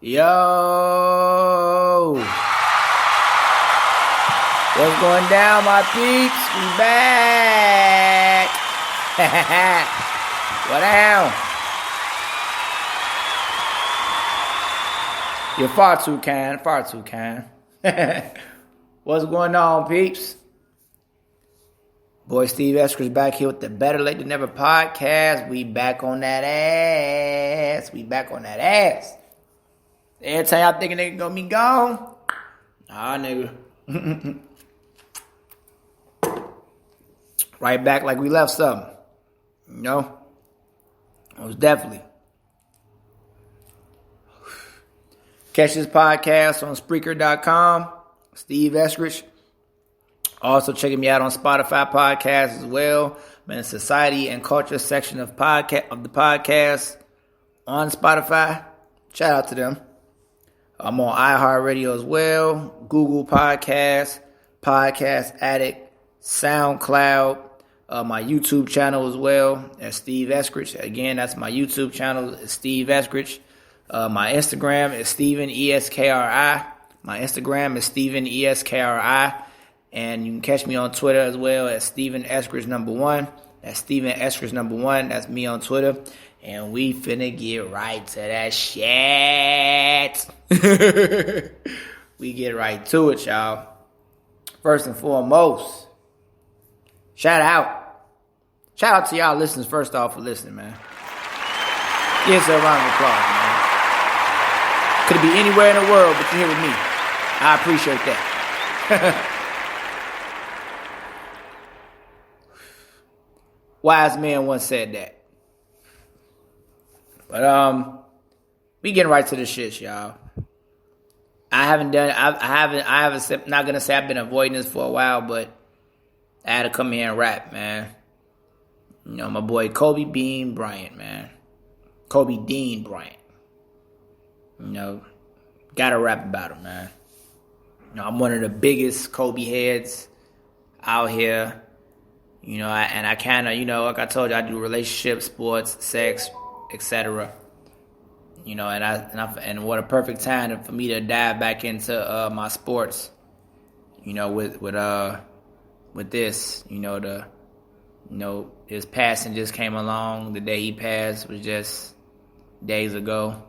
Yo! What's going down, my peeps? We back! What down? You're far too kind. What's going on, peeps? Boy, Steve Esker's back here with the Better Late Than Never podcast. We back on that ass. Every time y'all thinking nigga gonna be gone, nah, nigga. Right back like we left something. You know? Most definitely. Catch this podcast on Spreaker.com. Steve Eskridge. Also checking me out on Spotify podcasts as well. I'm in the Society and Culture section of the podcast on Spotify. Shout out to them. I'm on iHeartRadio as well, Google Podcasts, Podcast Addict, SoundCloud, my YouTube channel as well as Steve Eskridge. Again, that's my YouTube channel, Steve Eskridge. My Instagram is Steven ESKRI. My Instagram is Steven ESKRI. And you can catch me on Twitter as well as Steven Eskridge #1. That's Steven Eskridge #1. That's me on Twitter. And we finna get right to that shit. We get right to it, y'all. First and foremost, shout out to y'all listeners first off for listening, man. Give us a round of applause, man. Could be anywhere in the world, but you're here with me. I appreciate that. Wise man once said that. But we getting right to the shit, y'all. Not gonna say I've been avoiding this for a while, but I had to come here and rap, man. You know, my boy Kobe Dean Bryant. You know, gotta rap about him, man. You know, I'm one of the biggest Kobe heads out here. You know, I kind of, you know, like I told you, I do relationships, sports, sex, etc. You know, and what a perfect time for me to dive back into my sports. You know, with this, his passing just came along. The day he passed was just days ago.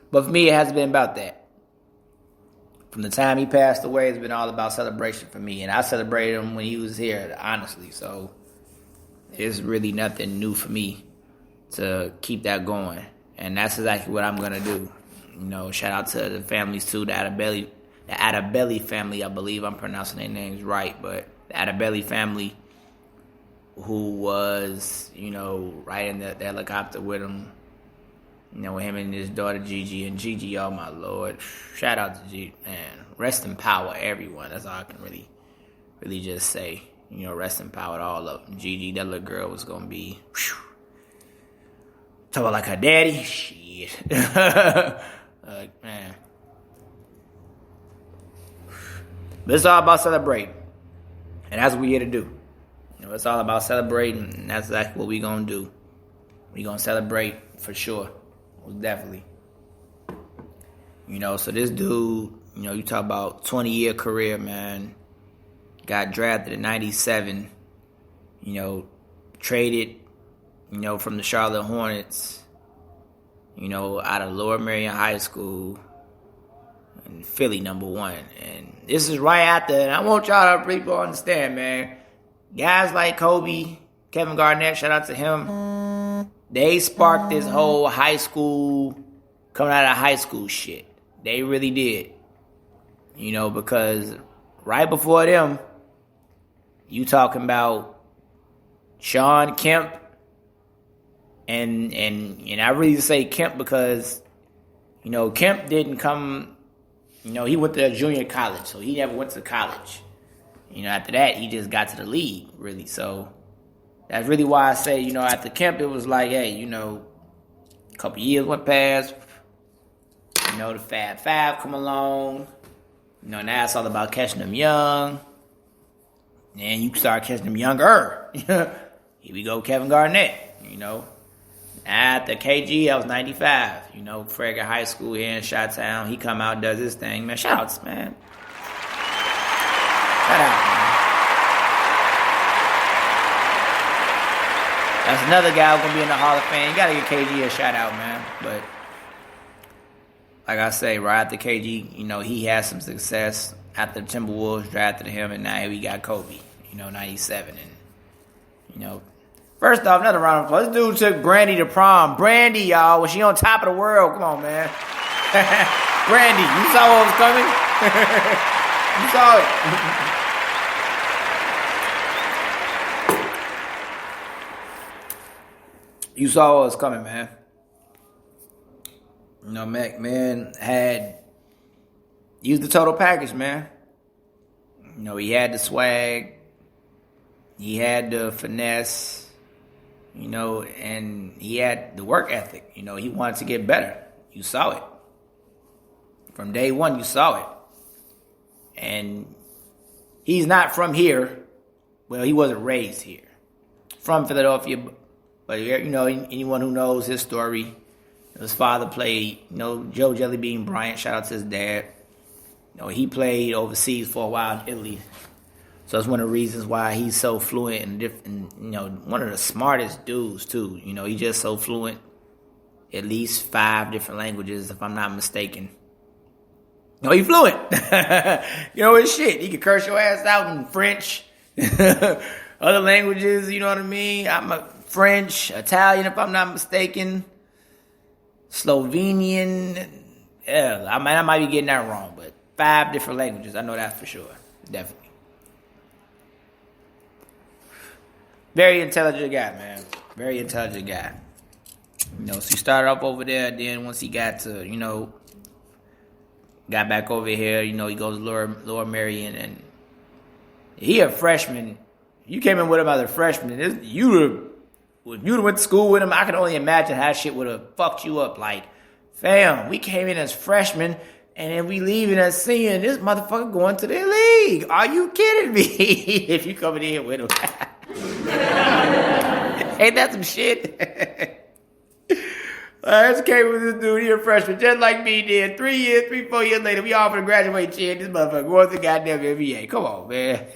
But for me, it hasn't been about that. From the time he passed away, it's been all about celebration for me. And I celebrated him when he was here, honestly. So it's really nothing new for me to keep that going. And that's exactly what I'm going to do. You know, shout out to the families, too. The Adabelli family, I believe I'm pronouncing their names right. But the Adabelli family, who was, you know, right in the helicopter with him. You know, with him and his daughter Gigi. And Gigi, oh my Lord. Shout out to Gigi, man. Rest in power, everyone. That's all I can really just say. You know, rest in power to all of them. Gigi, that little girl was going to be, talk about like her daddy. Shit. Man. But it's all about celebrating. And that's what we're here to do. You know, it's all about celebrating. And that's exactly what we're going to do. We're going to celebrate for sure. Definitely. You know, so this dude, you know, you talk about 20-year career, man. Got drafted in 97. You know, traded, you know, from the Charlotte Hornets, you know, out of Lower Merion High School and Philly #1. And this is right after, and I want y'all to people understand, man. Guys like Kobe, Kevin Garnett, shout out to him. They sparked this whole high school, coming out of high school shit. They really did. You know, because right before them, you talking about Sean Kemp, and I really say Kemp because, you know, Kemp didn't come, you know, he went to junior college, so he never went to college. You know, after that, he just got to the league, really, so that's really why I say, you know, after Kemp, it was like, hey, you know, a couple years went past. You know, the Fab Five come along. You know, now it's all about catching them young. And you start catching them younger. Here we go, Kevin Garnett, you know. At the KG, I was 95. You know, Frega High School here in Chi-Town. He come out, does his thing, man. Shout outs, man. Shout out, man. That's another guy who's gonna be in the Hall of Fame. You gotta give KG a shout out, man. But like I say, right after KG, you know, he had some success after the Timberwolves drafted him, and now we got Kobe, you know, 97. And, you know, first off, another round of applause. This dude took Brandy to prom. Brandy, y'all, was she on top of the world? Come on, man. Brandy, you saw what was coming? You saw it. You saw what was coming, man. You know, Mac, man, used the total package, man. You know, he had the swag. He had the finesse. You know, and he had the work ethic. You know, he wanted to get better. You saw it. From day one, you saw it. And he's not from here. Well, he wasn't raised here. From Philadelphia. But, you know, anyone who knows his story, his father played, you know, Joe Jellybean Bryant. Shout out to his dad. You know, he played overseas for a while in Italy. So that's one of the reasons why he's so fluent and different. You know, one of the smartest dudes too. You know, he's just so fluent. At least 5 different languages, if I'm not mistaken. No, he's fluent. You know his shit. He can curse your ass out in French, other languages. You know what I mean? I'm a French, Italian, if I'm not mistaken, Slovenian. Yeah, I might be getting that wrong, but 5 different languages. I know that for sure. Definitely. Very intelligent guy, man. Very intelligent guy. You know, so he started off over there. Then once he got to, you know, got back over here, you know, he goes to Lower Merion, and he a freshman. You came in with him as a freshman. If you'd have went to school with him, I can only imagine how shit would have fucked you up. Like, fam, we came in as freshmen, and then we leaving as senior, and this motherfucker going to the league. Are you kidding me? If you coming in with him. Ain't that some shit? I just came with this dude here, freshman, just like me did. 4 years later, we all for the graduate shit. This motherfucker going to the goddamn NBA. Come on, man.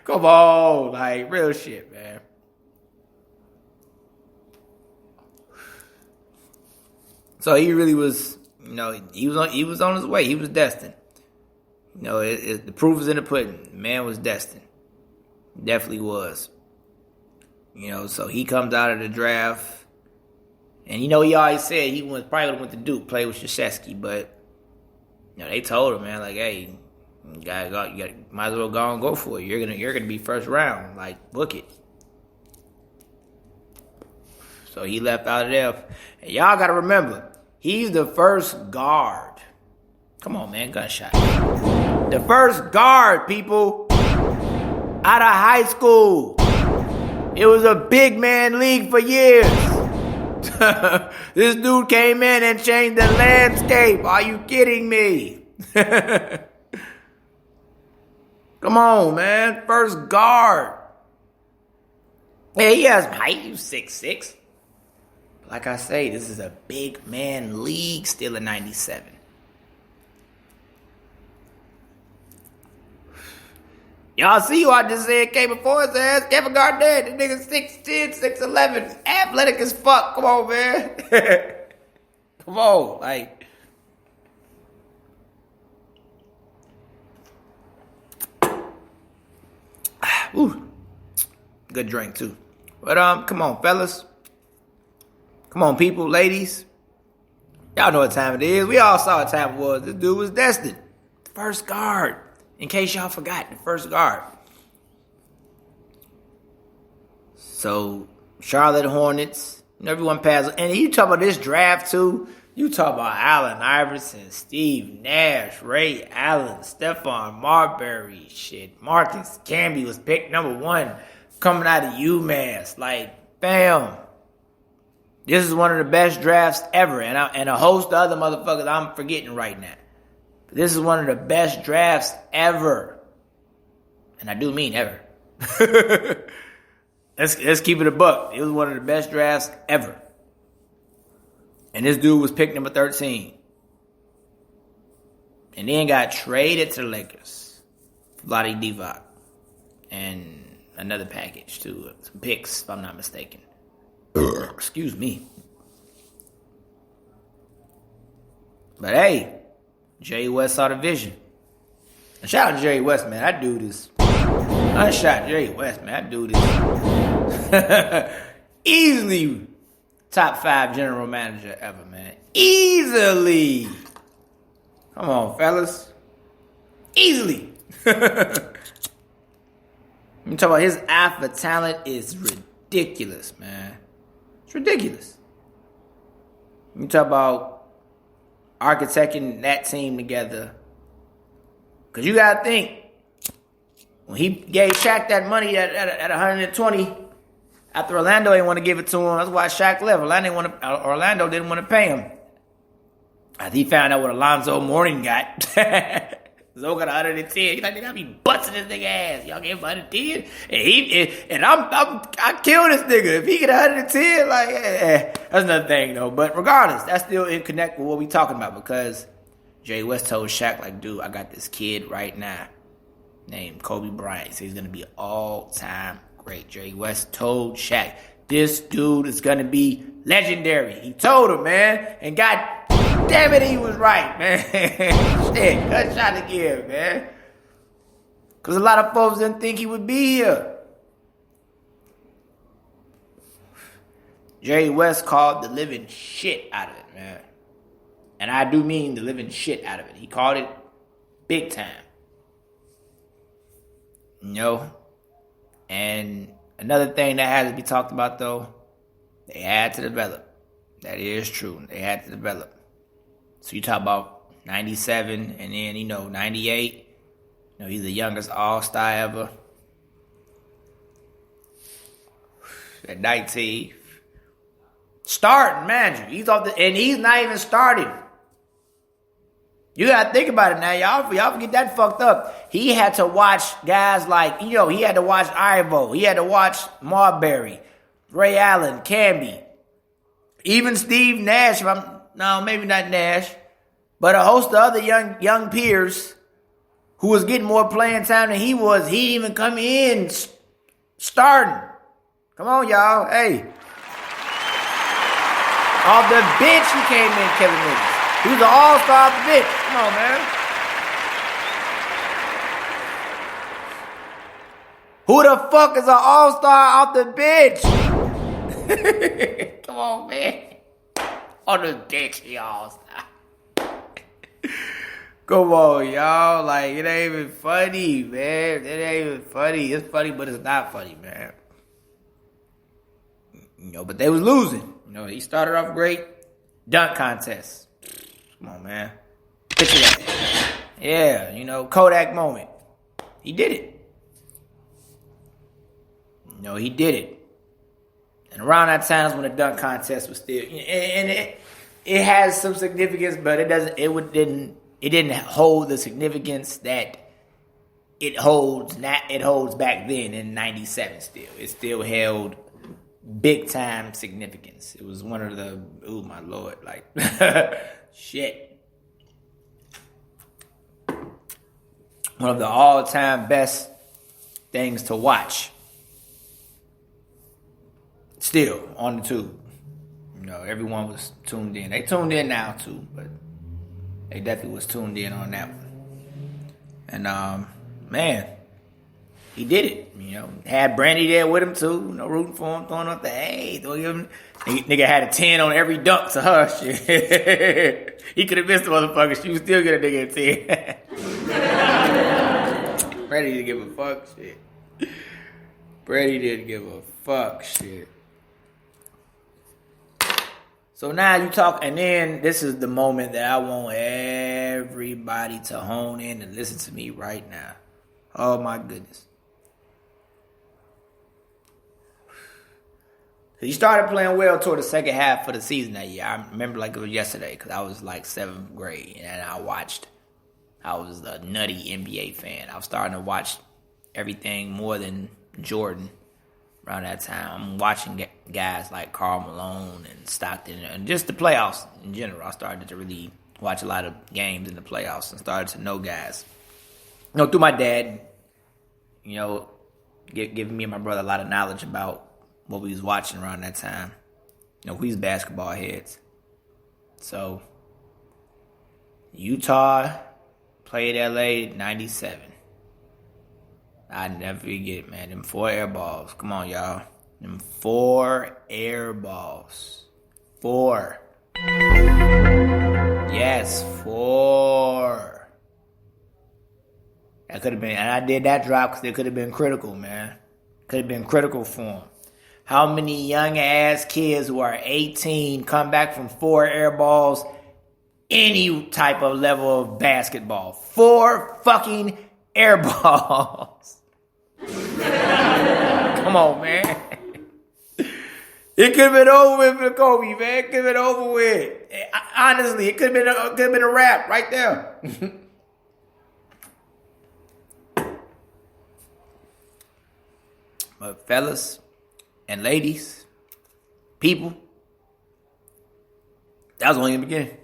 Come on. Like, real shit, man. So he really was, you know, he was on his way. He was destined. You know, the proof is in the pudding. The man was destined. Definitely was. You know, so he comes out of the draft. And, you know, he always said he probably went to Duke, play with Krzyzewski. But, you know, they told him, man, like, hey, you might as well go for it. You're gonna be first round. Like, book it. So he left out of there. And y'all got to remember, he's the first guard. Come on, man, gunshot. The first guard, people, out of high school. It was a big man league for years. This dude came in and changed the landscape. Are you kidding me? Come on, man. First guard. Hey, he has height. He's 6'6". Like I say, this is a big man league still in 97. Y'all see who I just said came before his ass? Kevin Garnett. The nigga 6'10", 6'11". Athletic as fuck. Come on, man. Come on. Like. Ooh. Good drink, too. But, come on, fellas. Come on, people, ladies. Y'all know what time it is. We all saw what time it was. This dude was destined. First guard. In case y'all forgot, the first guard. So, Charlotte Hornets, everyone passed. And you talk about this draft, too. You talk about Allen Iverson, Steve Nash, Ray Allen, Stephon Marbury, shit. Marcus Camby was picked number 1 coming out of UMass. Like, bam. This is one of the best drafts ever. And a host of other motherfuckers I'm forgetting right now. This is one of the best drafts ever. And I do mean ever. Let's keep it a buck. It was one of the best drafts ever. And this dude was pick number 13. And then got traded to the Lakers. Vlade Divac. And another package, too. Some picks, if I'm not mistaken. Excuse me. But hey, Jerry West saw the vision. And shout out to Jerry West, man. That dude is... Unshot Jerry West, man. That dude is... easily top 5 general manager ever, man. Easily. Come on, fellas. Easily. You talk about his alpha talent is ridiculous, man. It's ridiculous. You talk about architecting that team together. Because you got to think, when he gave Shaq that money at 120, after Orlando didn't want to give it to him, that's why Shaq left. Orlando didn't want to pay him. After he found out what Alonzo Mourning got. Zoe got 110. He's like, nigga, I be busting this nigga ass. Y'all gave him 110? And I kill this nigga. If he get 110, that's another thing, though. But regardless, that's still in connect with what we talking about, because Jerry West told Shaq, like, dude, I got this kid right now named Kobe Bryant. So he's going to be an all-time great. Jerry West told Shaq, this dude is going to be legendary. He told him, man. And God damn it, he was right, man. Shit, good shot to give, man. Because a lot of folks didn't think he would be here. Jerry West called the living shit out of it, man. And I do mean the living shit out of it. He called it big time. You know? And another thing that has to be talked about, though, they had to develop. That is true. They had to develop. So you talk about 97 and then, 98. He's the youngest all-star ever. At 19. Starting, man. He's not even starting. You gotta think about it now, y'all forget that fucked up. He had to watch guys like, he had to watch Ivo. He had to watch Marbury, Ray Allen, Camby. Even Steve Nash, maybe not Nash, but a host of other young peers who was getting more playing time than he was. He didn't even come in starting. Come on, y'all. Hey. Off the bench, he came in, Kevin Nugent. He was an all-star off the bench. Come on, man. Who the fuck is an all-star off the bench? Come on, man. On the bench, he all-star. Come on, y'all. Like, it ain't even funny, man. It ain't even funny. It's funny, but it's not funny, man. But they was losing. He started off great. Dunk contest. Come on, man. Picture that. Yeah, Kodak moment. He did it. He did it. And around that time when the dunk contest was still, and it has some significance, but it didn't hold the significance that it holds back then in 97 still. It still held big time significance. It was one of the, oh my Lord, like, shit. One of the all-time best things to watch. Still on the tube. Everyone was tuned in. They tuned in now too, but they definitely was tuned in on that one. And man, he did it. Had Brandy there with him too. Rooting for him, throwing up the hey, nigga had a 10 on every dunk to her. Shit, he could have missed the motherfucker. She was still get a nigga a 10. Brandy didn't give a fuck. Shit. Brandy didn't give a fuck. Shit. So now you talk, and then this is the moment that I want everybody to hone in and listen to me right now. Oh my goodness. He started playing well toward the second half of the season that year. I remember like it was yesterday because I was like 7th grade and I was a nutty NBA fan. I was starting to watch everything more than Jordan. Around that time, I'm watching guys like Karl Malone and Stockton and just the playoffs in general. I started to really watch a lot of games in the playoffs and started to know guys. Through my dad, giving me and my brother a lot of knowledge about what we was watching around that time. We's basketball heads. So, Utah played LA 97. I never forget, man. Them 4 air balls. Come on, y'all. Them 4 air balls. 4. Yes, 4. That could have been, and I did that drop because it could have been critical, man. Could have been critical for him. How many young ass kids who are 18 come back from 4 air balls? Any type of level of basketball. 4 fucking air balls. Come on, man. It could have been over with for Kobe, man. It could have been over with. Honestly, it could have been a wrap right there. But fellas and ladies, people, that was only the beginning.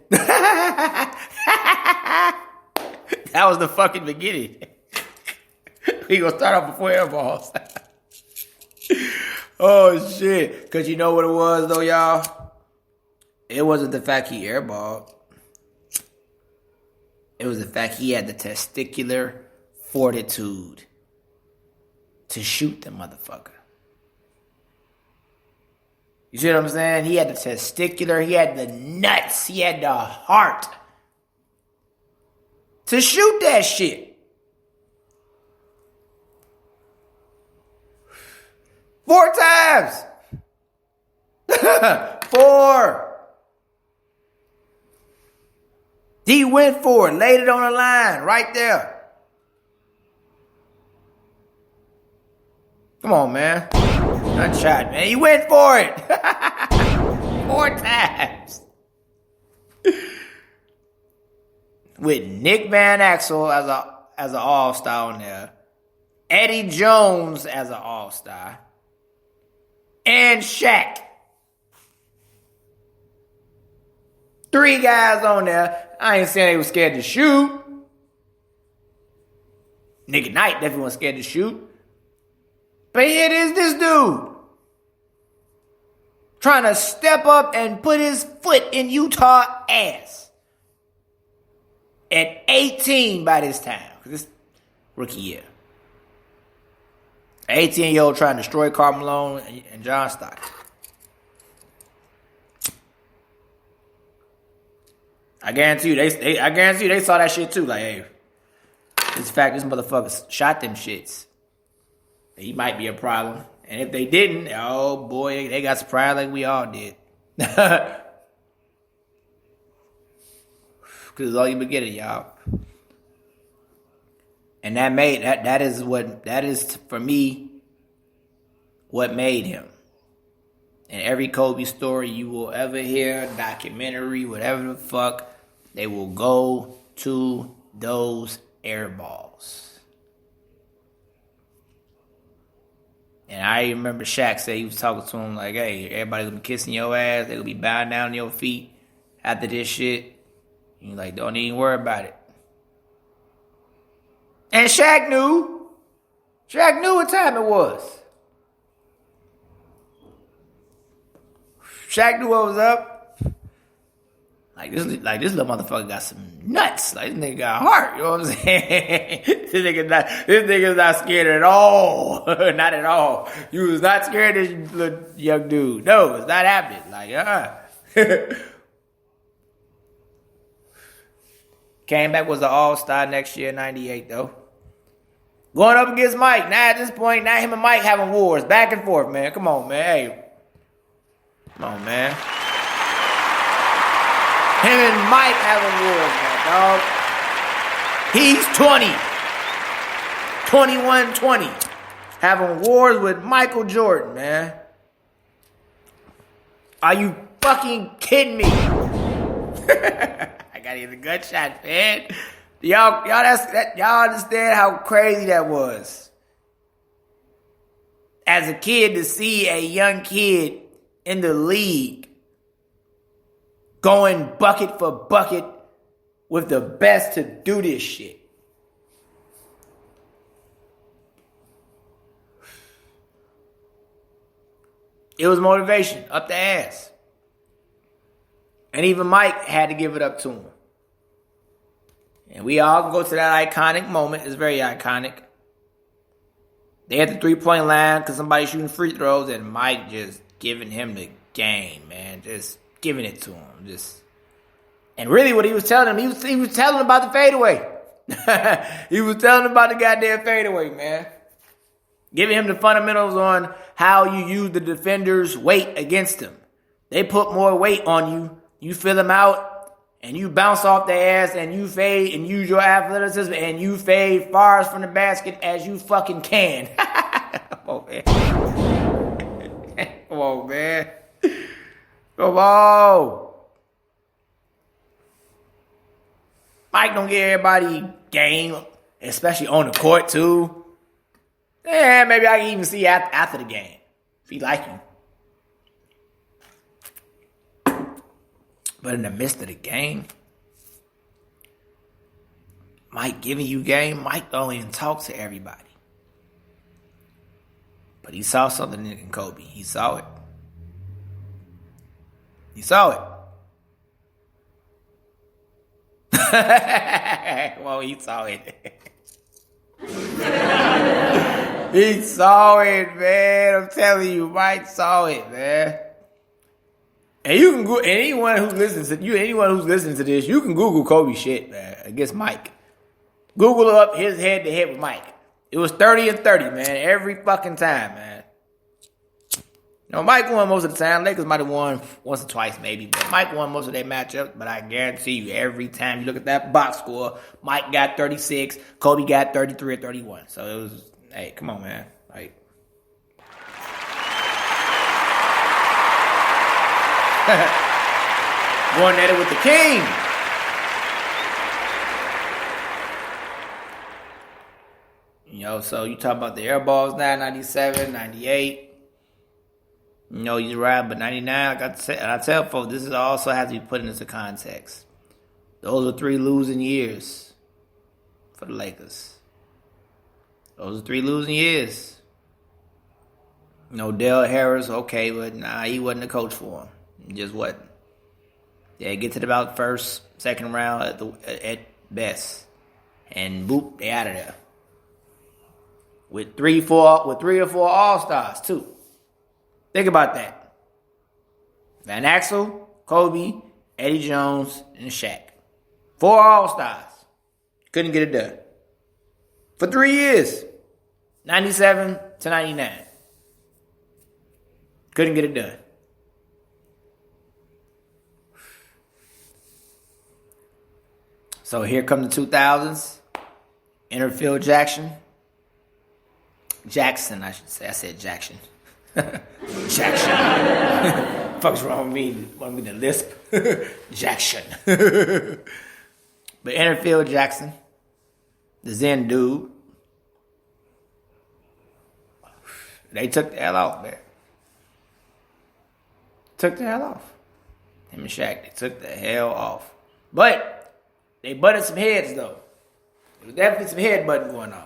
That was the fucking beginning. We gonna start off with 4 air balls. Oh shit. Cause you know what it was though, y'all? It wasn't the fact he airballed. It was the fact he had the testicular fortitude to shoot the motherfucker. You see what I'm saying? He had the testicular, he had the nuts, he had the heart to shoot that shit. 4 times. 4. He went for it, laid it on the line right there. Come on, man. Good shot, man. He went for it. 4 times. With Nick Van Axel as an all-star on there. Eddie Jones as an all-star. And Shaq. 3 guys on there. I ain't saying they were scared to shoot. Nigga Knight definitely wasn't scared to shoot. But here it is, this dude. Trying to step up and put his foot in Utah ass. At 18 by this time. Because it's rookie year. 18-year-old trying to destroy Karl Malone and John Stockton. I guarantee you, they saw that shit too. Like, hey, this motherfucker shot them shits. He might be a problem. And if they didn't, oh boy, they got surprised like we all did. Because it's all you been getting, y'all. And that is for me what made him. And every Kobe story you will ever hear, documentary, whatever the fuck, they will go to those air balls. And I remember Shaq say he was talking to him like, hey, everybody gonna be kissing your ass, they gonna be bowing down on your feet after this shit. And you're like, don't even worry about it. And Shaq knew. Shaq knew what time it was. Shaq knew what was up. Like this little motherfucker got some nuts. Like this nigga got heart. You know what I'm saying? This nigga's not scared at all. Not at all. You was not scared of this little young dude. No, it's not happening. Like, Came back, was an all-star next year, 98 though. Going up against Mike. Now at this point, now him and Mike having wars. Back and forth, man. Come on, man. Hey. Come on, man. Him and Mike having wars, man, dog. He's 20. 21-20. Having wars with Michael Jordan, man. Are you fucking kidding me? I got even a gunshot, man. Y'all understand how crazy that was. as a kid to see a young kid in the league going bucket for bucket with the best to do this shit. It was motivation up the ass. And even Mike had to give it up to him. And we all can go to that iconic moment. It's very iconic. They had the 3-point line because somebody shooting free throws, and Mike just giving him the game, man. Just giving it to him. And really what he was telling him, he was telling him about the fadeaway. He was telling him about the goddamn fadeaway, man. Giving him the fundamentals on how you use the defender's weight against them. They put more weight on you. You fill them out, and you bounce off their ass, and you fade, and use your athleticism, and you fade far from the basket as you fucking can. Come on, man. Come on, man. Come on. Mike don't get everybody game, especially on the court, too. Yeah, maybe I can even see after the game if he like you. But in the midst of the game, Mike giving you game, Mike don't even talk to everybody. But he saw something in Kobe. He saw it. He saw it. Well, he saw it. He saw it, man. I'm telling you, Mike saw it, man. And you can go anyone who's listening to this, you can Google Kobe shit, man, against Mike. Google up his head to head with Mike. It was 30-30, man, every fucking time, man. You know, Mike won most of the time. Lakers might have won once or twice, maybe, but Mike won most of their matchups. But I guarantee you, every time you look at that box score, Mike got 36, Kobe got 33 or 31. So it was. Hey, come on, man. Like, going at it with the king. You know, so you talk about the air balls now, 97, 98. You know, you're right, but 99, I tell folks, this is also has to be put into context. Those are 3 losing years for the Lakers. Those are 3 losing years. You know, Dale Harris, okay, but nah, he wasn't the coach for him. He just wasn't. They get to about first, second round at best. And boop, they out of there. With 3 or 4 All-Stars, too. Think about that. Van Axel, Kobe, Eddie Jones, and Shaq. 4 All-Stars. Couldn't get it done. For 3 years. 97 to 99. Couldn't get it done. So here come the 2000s. Enterfield Jackson. Jackson, I should say. I said Jackson. Jackson. Fuck's wrong with me? Want me to lisp? Jackson. But Enterfield Jackson, the Zen dude, they took the hell off, man. Took the hell off. Him and Shaq, they took the hell off. But they butted some heads, though. There was definitely some head butting going on.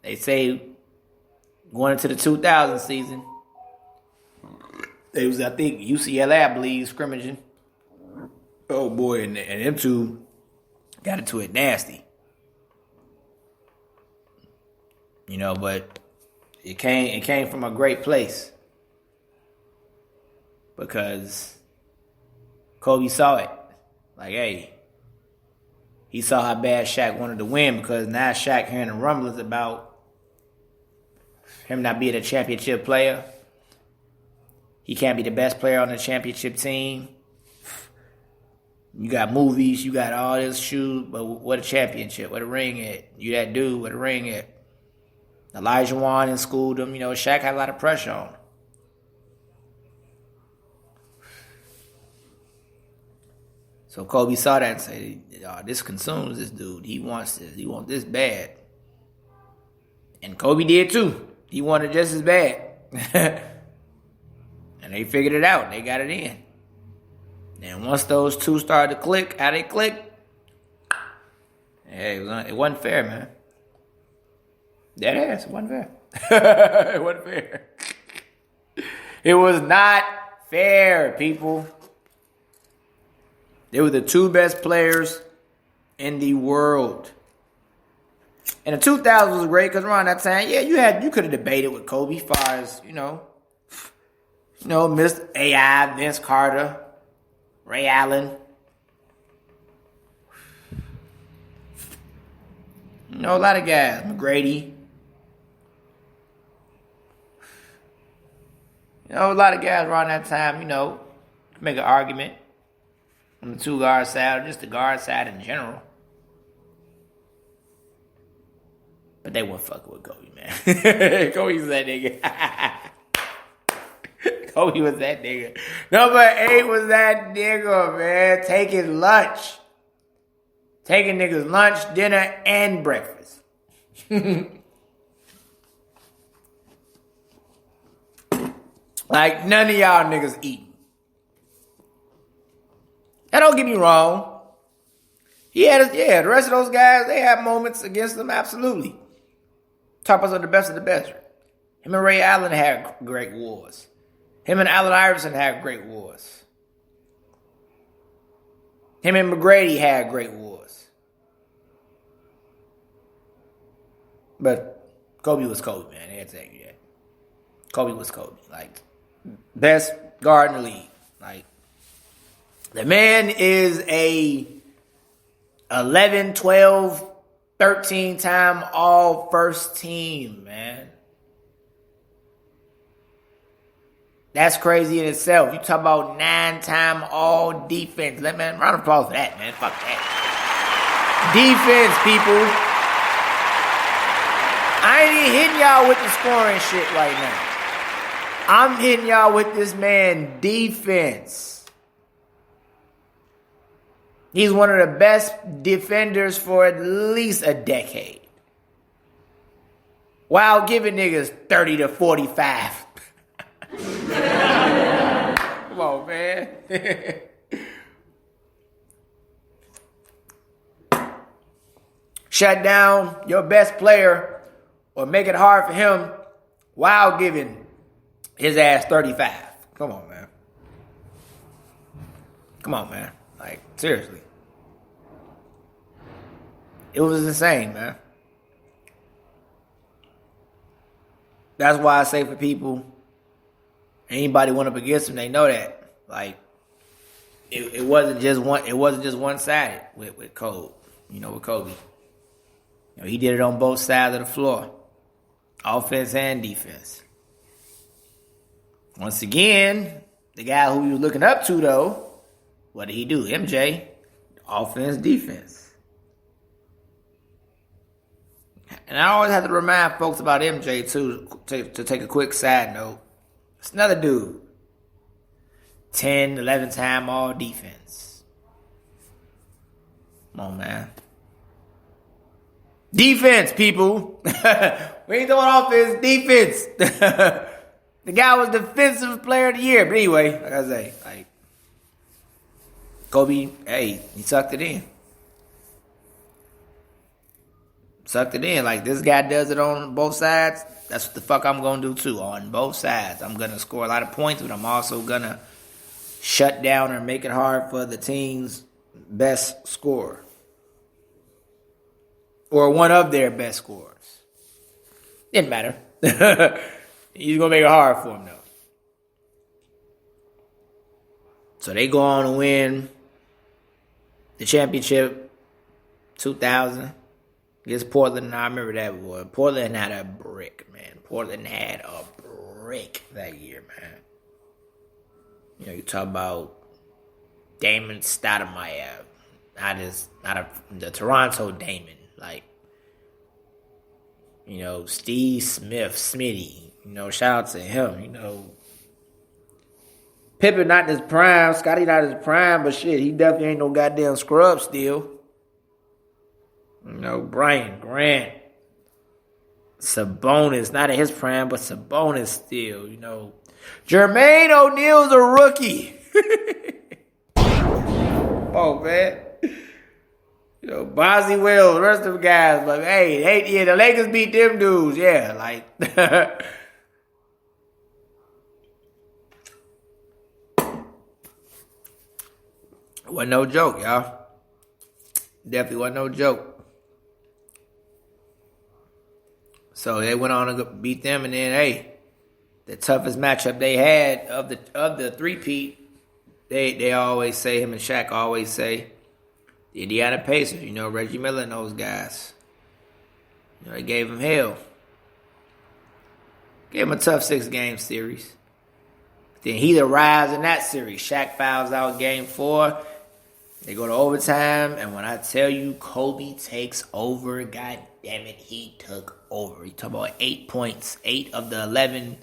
They say going into the 2000 season, they was, I think, UCLA, I believe, scrimmaging. Oh boy, and them two got into it nasty. You know, but it came from a great place. Because Kobe saw it. Like, hey, he saw how bad Shaq wanted to win, because now Shaq hearing the rumblings about him not being a championship player. He can't be the best player on the championship team. You got movies, you got all this shoes, but what a championship, what a ring at? You that dude, what a ring at? Elijah Wan and schooled him. You know, Shaq had a lot of pressure on him. So Kobe saw that and said, oh, this consumes this dude. He wants this. He wants this bad. And Kobe did too. He wanted just as bad. And they figured it out. They got it in. And once those two started to click, how they clicked, hey, it wasn't fair, man. That ass, it wasn't fair. It wasn't fair. It was not fair, people. They were the two best players in the world. And the 2000s was great because around that time, yeah, you could have debated with Kobe as far as, Mr. AI, Vince Carter, Ray Allen. A lot of guys. McGrady. A lot of guys around that time, make an argument on the two guard side or just the guard side in general. But they weren't fucking with Kobe, man. Kobe was that nigga. Kobe was that nigga. Number 8 was that nigga, man. Taking lunch. Taking niggas lunch, dinner, and breakfast. Like, none of y'all niggas eating. Now, don't get me wrong. The rest of those guys, they have moments against them, absolutely. Toppers are the best of the best. Him and Ray Allen had great wars. Him and Allen Iverson had great wars. Him and McGrady had great wars. But Kobe was Kobe, man. They had to tell you that. Kobe was Kobe. Like, best guard in the league. Like, the man is a 11, 12, 13-time all first team, man. That's crazy in itself. You talk about 9-time all defense. Round of applause for that, man. Fuck that. Defense, people. I ain't even hitting y'all with the scoring shit right now. I'm hitting y'all with this man defense. He's one of the best defenders for at least a decade. While giving niggas 30 to 45. Come on, man. Shut down your best player or make it hard for him while giving his ass 35. Come on, man. Come on, man. Like, seriously. It was insane, man. That's why I say for people, anybody went up against him, they know that. Like, it wasn't just one-sided with Kobe. With Kobe. He did it on both sides of the floor. Offense and defense. Once again, the guy who you were looking up to, though, what did he do? MJ, offense, defense. And I always have to remind folks about MJ, too, to take a quick side note. It's another dude. 10, 11-time all defense. Come on, man. Defense, people. We ain't doing offense, defense. The guy was defensive player of the year. But anyway, like I say, like, Kobe, hey, he sucked it in. Sucked it in. Like, this guy does it on both sides. That's what the fuck I'm going to do, too. On both sides. I'm going to score a lot of points, but I'm also going to shut down or make it hard for the team's best scorer. Or one of their best scorers. Didn't matter. He's going to make it hard for him, though. So they go on to win the championship 2000 against Portland. I remember that, boy. Portland had a brick, man. Portland had a brick that year, man. You talk about Damon Stoudemire. Not the Toronto Damon. Like, Steve Smith, Smitty. Shout out to him. Pippen not in his prime. Scotty not in his prime, but shit, he definitely ain't no goddamn scrub still. Brian Grant. Sabonis, not at his prime, but Sabonis still, you know. Jermaine O'Neal's a rookie. Oh, man. You know, Bozzy Wells, the rest of the guys, but hey, the Lakers beat them dudes, yeah, like. Wasn't no joke, y'all. Definitely wasn't no joke. So they went on to beat them, and then the toughest matchup they had of the three-peat, they always say, him and Shaq always say, the Indiana Pacers. You know, Reggie Miller and those guys. You know, they gave him hell. Gave him a tough 6-game series. Then he arrives in that series. Shaq fouls out game 4. They go to overtime, and when I tell you Kobe takes over, God damn it, he took over. He talking about 8 points, 8 of the 11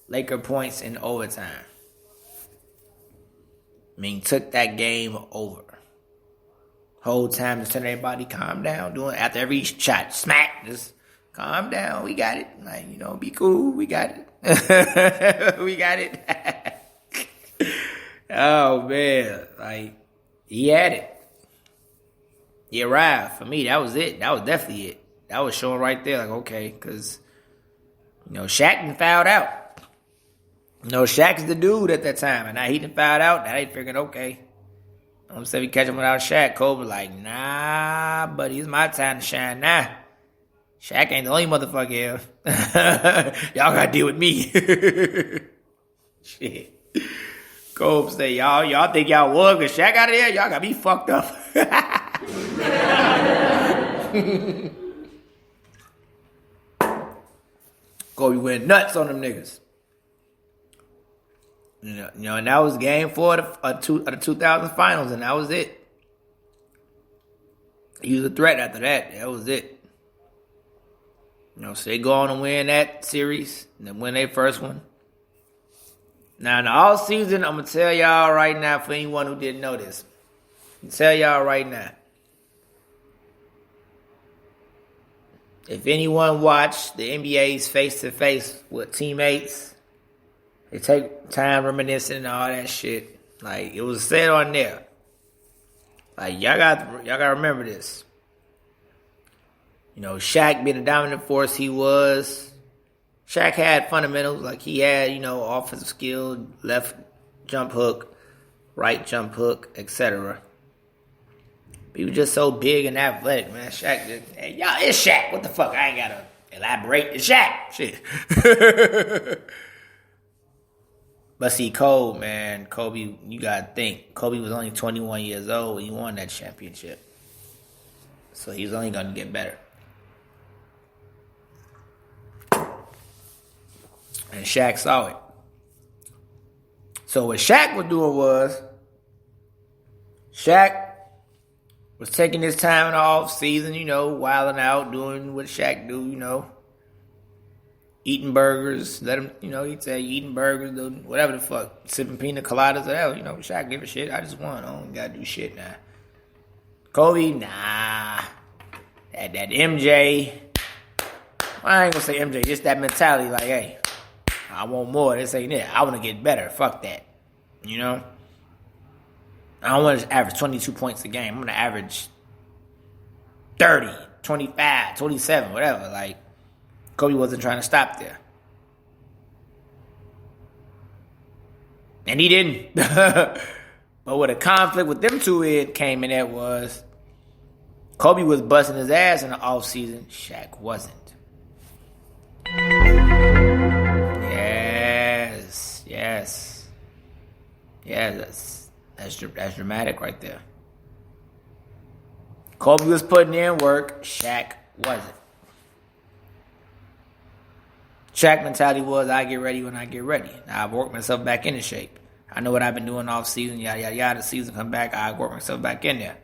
Laker points in overtime. I mean, took that game over. Whole time, just telling everybody, calm down. Doing after every shot, smack, just calm down. We got it. Like, you know, be cool. We got it. We got it. Oh, man. Like, he had it. He arrived. For me, that was it. That was definitely it. That was showing right there, like, okay, because, you know, Shaq done fouled out. You know, Shaq's the dude at that time, and now he done fouled out. Now they figured, okay, I'm saying we catch him without Shaq. Kobe like, nah, buddy, it's my time to shine now. Shaq ain't the only motherfucker here. Y'all gotta deal with me. Shit. Kobe say, y'all think y'all was, because Shaq out of there, y'all got me fucked up. Kobe went nuts on them niggas. You know, and that was game 4 of the 2000 finals, and that was it. He was a threat after that. That was it. You know, so they go on to win that series, and then win their first one. Now, in the all season, I'm going to tell y'all right now, for anyone who didn't know this, I'm tell y'all right now, if anyone watched the NBA's face-to-face with teammates, they take time reminiscing and all that shit. Like, it was said on there. Like, y'all got to remember this. You know, Shaq being the dominant force he was. Shaq had fundamentals. Like, he had, you know, offensive skill, left jump hook, right jump hook, etc. He was just so big and athletic, man. Shaq just, hey, y'all, it's Shaq. What the fuck? I ain't got to elaborate. It's Shaq. Shit. But see, Kobe, man, Kobe, you got to think. Kobe was only 21 years old when he won that championship. So he's only going to get better. And Shaq saw it. So what Shaq was doing was, Shaq was taking his time in the off season, you know, wilding out, doing what Shaq do, you know. Eating burgers, let him, you know, he'd say eating burgers, whatever the fuck, sipping pina coladas, whatever, you know, Shaq give a shit. I just won. I don't gotta do shit now. Kobe, nah. That MJ, I ain't gonna say MJ, just that mentality, like, hey, I want more. This ain't it. I want to get better. Fuck that. You know? I don't want to average 22 points a game. I'm going to average 30, 25, 27, whatever. Like, Kobe wasn't trying to stop there. And he didn't. But what a conflict with them two came in at was Kobe was busting his ass in the offseason. Shaq wasn't. Yes. That's dramatic right there. Kobe was putting in work. Shaq wasn't. Shaq mentality was, I get ready when I get ready. Now, I've worked myself back into shape. I know what I've been doing off season, yada, yada, yada. The season come back, I work myself back in there.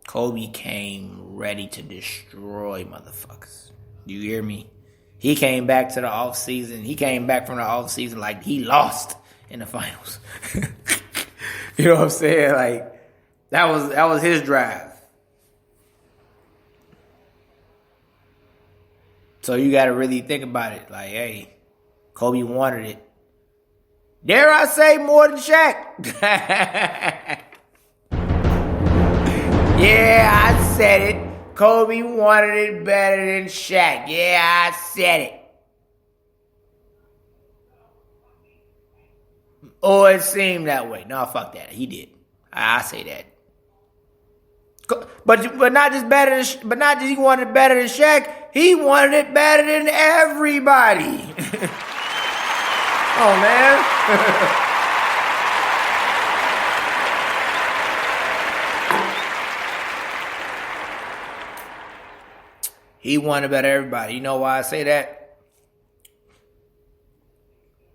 Kobe came ready to destroy motherfuckers. Do you hear me? He came back to the off season. He came back from the off season like he lost in the finals. You know what I'm saying? Like, that was his drive. So you got to really think about it. Like, hey, Kobe wanted it. Dare I say more than Shaq? Yeah, I said it. Kobe wanted it better than Shaq. Yeah, I said it. Or it seemed that way. No, fuck that. He did. I say that. But not just better than, but not just he wanted it better than Shaq. He wanted it better than everybody. Oh man. He wanted better than everybody. You know why I say that?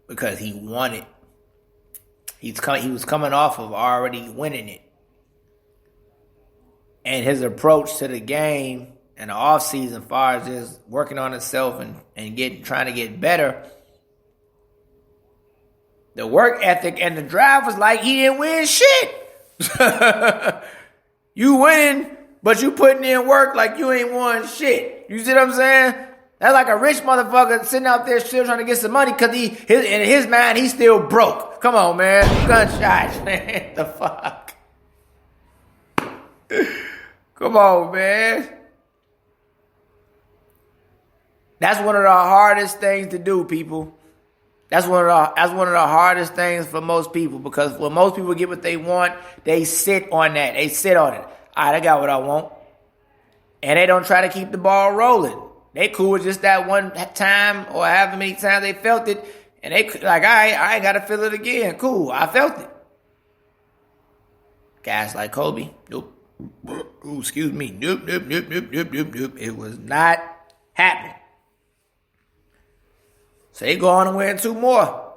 Because he won it. He was coming off of already winning it. And his approach to the game and the offseason, as far as just working on himself and trying to get better, the work ethic and the drive was like he didn't win shit. You winning, but you putting in work like you ain't won shit. You see what I'm saying? That's like a rich motherfucker sitting out there still trying to get some money because in his mind, he's still broke. Come on, man. Gunshots, man. The fuck? Come on, man. That's one of the hardest things to do, people. That's one of the hardest things for most people, because when most people get what they want, they sit on that. They sit on it. All right, I got what I want. And they don't try to keep the ball rolling. They cool with just that one time or however many times they felt it. And they like, all right, I ain't got to feel it again. Cool, I felt it. Guys like Kobe, nope. Ooh, excuse me. Nope. It was not happening. So they go on and win 2 more.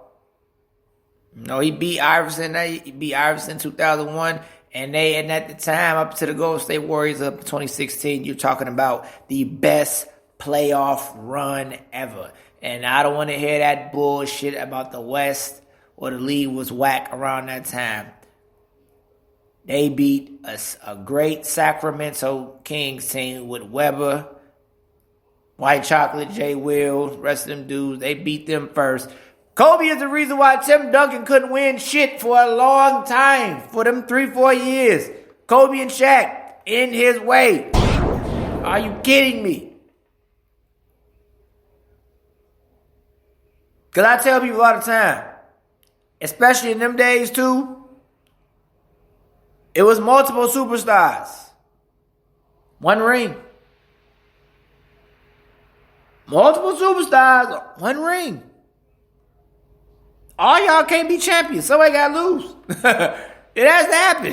You know, he beat Iverson. He beat Iverson in 2001. And at the time, up to the Golden State Warriors up in 2016, you're talking about the best playoff run ever. And I don't want to hear that bullshit about the West or the league was whack around that time. They beat a great Sacramento Kings team with Webber, White Chocolate, Jay Will, rest of them dudes. They beat them first. Kobe is the reason why Tim Duncan couldn't win shit for a long time. For them 3-4 years. Kobe and Shaq in his way. Are you kidding me? Because I tell people all the time, especially in them days too, it was multiple superstars. One ring. Multiple superstars, one ring. All y'all can't be champions. Somebody got to lose. It has to happen.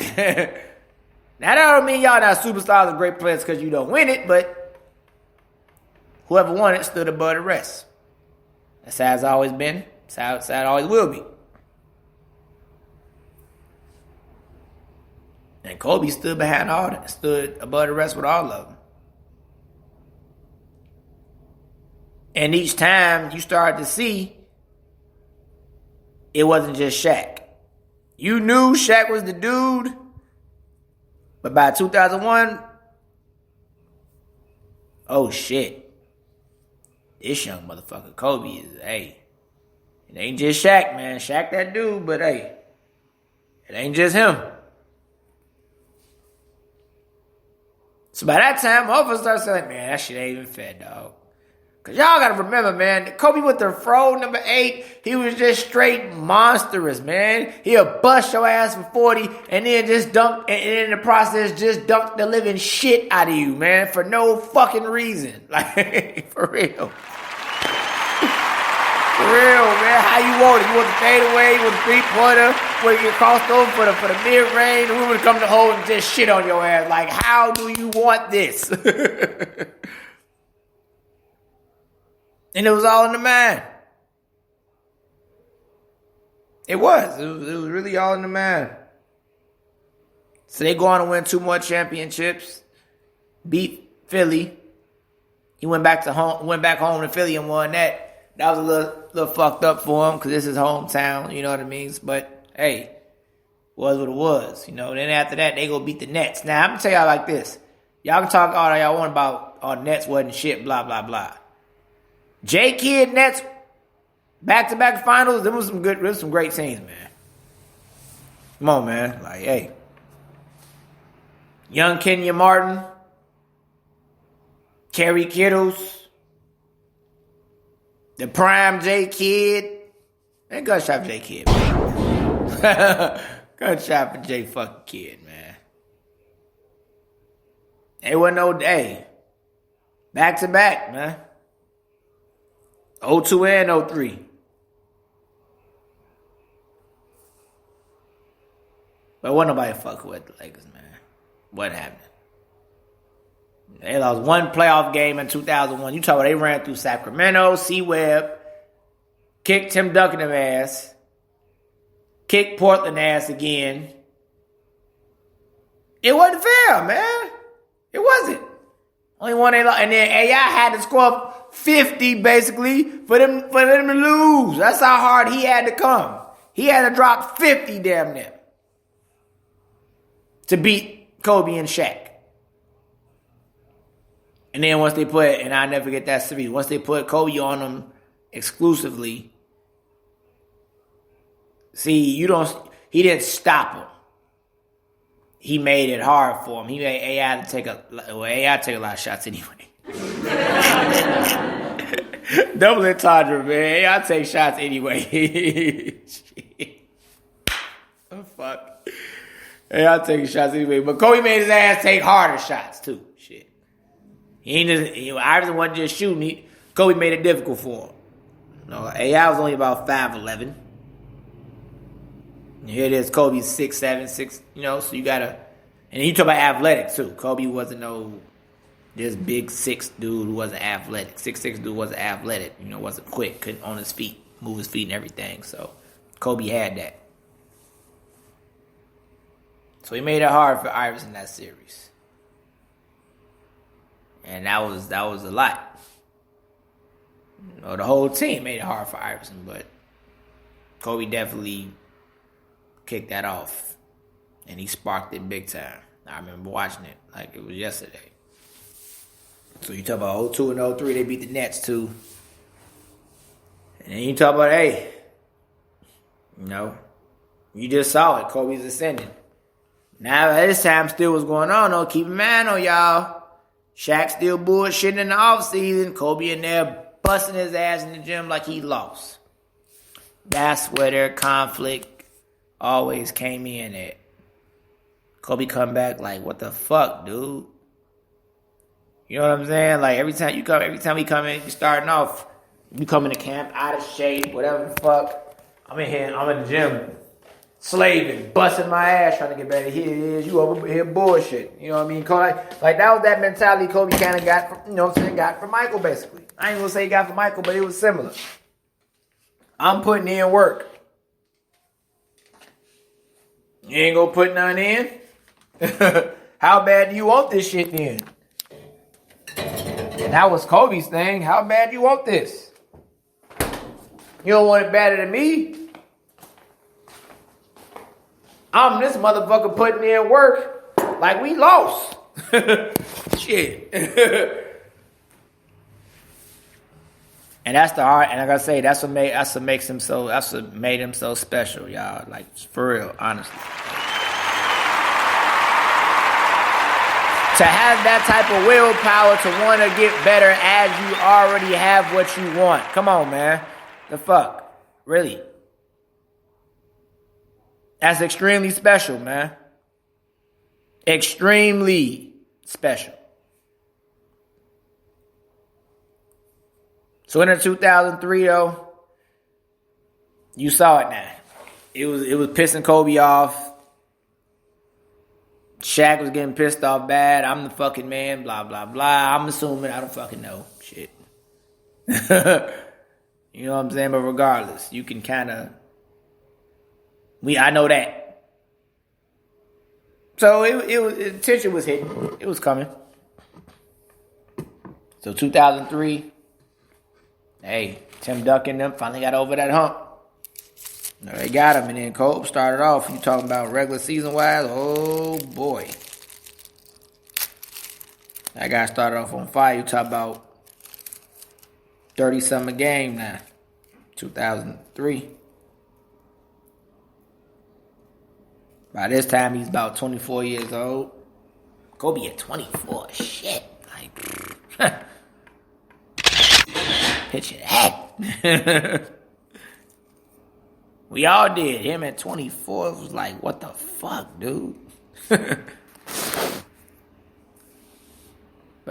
Now, that don't mean y'all not superstars or great players because you don't win it, but whoever won it stood above the rest. That's how it's always been. That's how it always will be. And Kobe stood behind all that, stood above the rest with all of them. And each time you started to see, it wasn't just Shaq. You knew Shaq was the dude, but by 2001, oh shit. This young motherfucker Kobe is, hey, it ain't just Shaq, man. Shaq that dude, but hey, it ain't just him. So by that time, motherfuckers start saying, man, that shit ain't even fair, dog. Because y'all got to remember, man, Kobe with the fro, number 8, he was just straight monstrous, man. He'll bust your ass for 40 and then just dunk, and in the process, just dunk the living shit out of you, man, for no fucking reason. Like, for real. For real, man. How you want it? You want the fadeaway? You want the three-pointer? Where you crossed over for the mid-range? We would come to hold and just shit on your ass. Like, how do you want this? And it was all in the mind. It was. It was really all in the mind. So they go on to win 2 more championships. Beat Philly. He went back home to Philly and won that. That was a little fucked up for him because this is hometown, you know what I mean? But hey, was what it was, you know. Then after that, they go beat the Nets. Now I'm gonna tell y'all like this: y'all can talk all y'all want about Nets wasn't shit, blah blah blah. J Kidd Nets back-to-back finals. There was some great teams, man. Come on, man. Like, hey. Young Kenya Martin. Kerry Kittles. The prime J Kidd. Man, gunshot for J Kidd, man. Gunshot for J fucking Kidd, man. It wasn't no day. Back-to-back, man. 02 and 03. But wasn't nobody fucking with the Lakers, man. What happened? They lost one playoff game in 2001. You talk about they ran through Sacramento, C-Webb, kicked Tim Duncan ass, kicked Portland ass again. It wasn't fair, man. It wasn't. Only one they lost. And then AI had to score 50 basically for them to lose. That's how hard he had to come. He had to drop 50 damn near to beat Kobe and Shaq. And then once they put, and I'll never forget that series, once they put Kobe on them exclusively, see, he didn't stop him. He made it hard for him. He made AI take a lot of shots anyway. Double entendre, man. AI take shots anyway. Oh, fuck. AI taking shots anyway. But Kobe made his ass take harder shots, too. Shit. Iverson wasn't just shooting. Kobe made it difficult for him. No, AI was only about 5'11". Here it is, Kobe's 6'7", 6, so you gotta, and you talk about athletic too. Kobe wasn't this big 6 dude who wasn't athletic. 6'6" dude wasn't athletic, wasn't quick, couldn't on his feet, move his feet and everything. So Kobe had that. So he made it hard for Iverson in that series. And that was a lot. The whole team made it hard for Iverson, but Kobe definitely kicked that off. And he sparked it big time. I remember watching it like it was yesterday. So you talk about 02 and 03, they beat the Nets too. And then you talk about, hey, you just saw it. Kobe's ascending. Now this time still what's going on though. Keep a man on y'all. Shaq still bullshitting in the offseason. Kobe in there busting his ass in the gym like he lost. That's where their conflict always came in at. Kobe come back like, what the fuck, dude? You know what I'm saying? Like every time we come in, you starting off, you come into camp out of shape, whatever the fuck. I'm in the gym, slaving, busting my ass trying to get better. Here it is, you over here bullshit. You know what I mean? Kobe, like that was that mentality Kobe kind of got from, got from Michael basically. I ain't gonna say he got from Michael, but it was similar. I'm putting in work. You ain't gonna put none in? How bad do you want this shit then? And that was Kobe's thing. How bad do you want this? You don't want it better than me? I'm this motherfucker putting in work like we lost. Shit. And that's the art, and like I say, that's what made him so special, y'all. Like for real, honestly. To have that type of willpower to want to get better as you already have what you want. Come on, man. The fuck? Really? That's extremely special, man. Extremely special. So in 2003, though, you saw it now. It was pissing Kobe off. Shaq was getting pissed off bad. I'm the fucking man, blah, blah, blah. I'm assuming. I don't fucking know. Shit. You know what I'm saying? But regardless, you can kind of... I know that. So tension was hitting. It was coming. So 2003, hey, Tim Duncan them finally got over that hump. They got him, and then Kobe started off. You talking about regular season wise? Oh boy, that guy started off on fire. You talk about 30-something a game now. 2003. By this time, he's about 24 years old. Kobe at 24. Shit. Like, picture that. We all did. Him at 24 was like, what the fuck, dude? But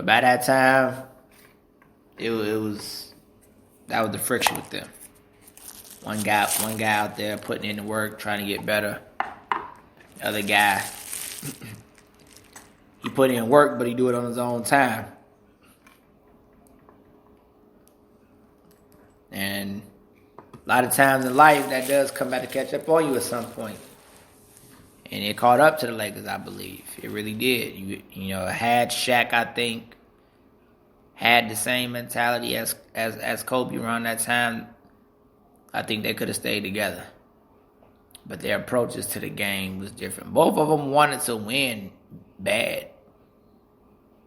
by that time, that was the friction with them. One guy out there putting in the work, trying to get better. The other guy, he put in work, but he do it on his own time. And a lot of times in life, that does come back to catch up on you at some point. And it caught up to the Lakers, I believe. It really did. You know, had Shaq, I think, had the same mentality as Kobe around that time, I think they could have stayed together. But their approaches to the game was different. Both of them wanted to win bad.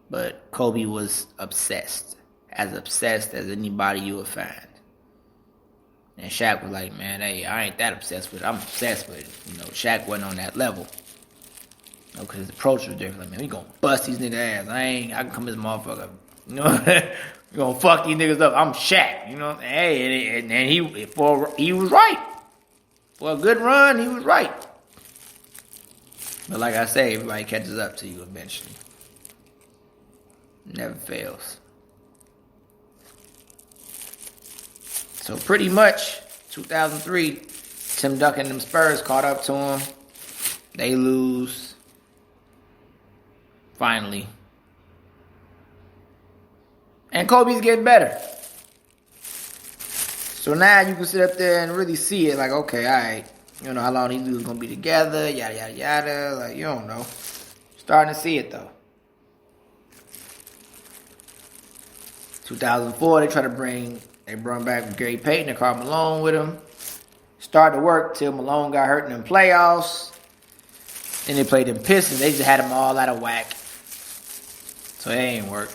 But Kobe was obsessed as anybody you would find. And Shaq was like, man, hey, I ain't that obsessed with it. I'm obsessed with it. You know, Shaq wasn't on that level. You know, because his approach was different. Like, man, we gonna bust these niggas' ass. I can come this motherfucker. You know, we gonna fuck these niggas up. I'm Shaq. You know, hey, and he was right. For a good run, he was right. But like I say, everybody catches up to you eventually. Never fails. So pretty much, 2003, Tim Duncan and them Spurs caught up to him. They lose. Finally. And Kobe's getting better. So now you can sit up there and really see it. Like, okay, all right. You know how long these dudes going to be together. Yada, yada, yada. Like, you don't know. Starting to see it, though. 2004, they brought back Gary Payton and Karl Malone with him. Started to work till Malone got hurt in the playoffs. Then they played them Pistons. They just had them all out of whack. So it ain't work.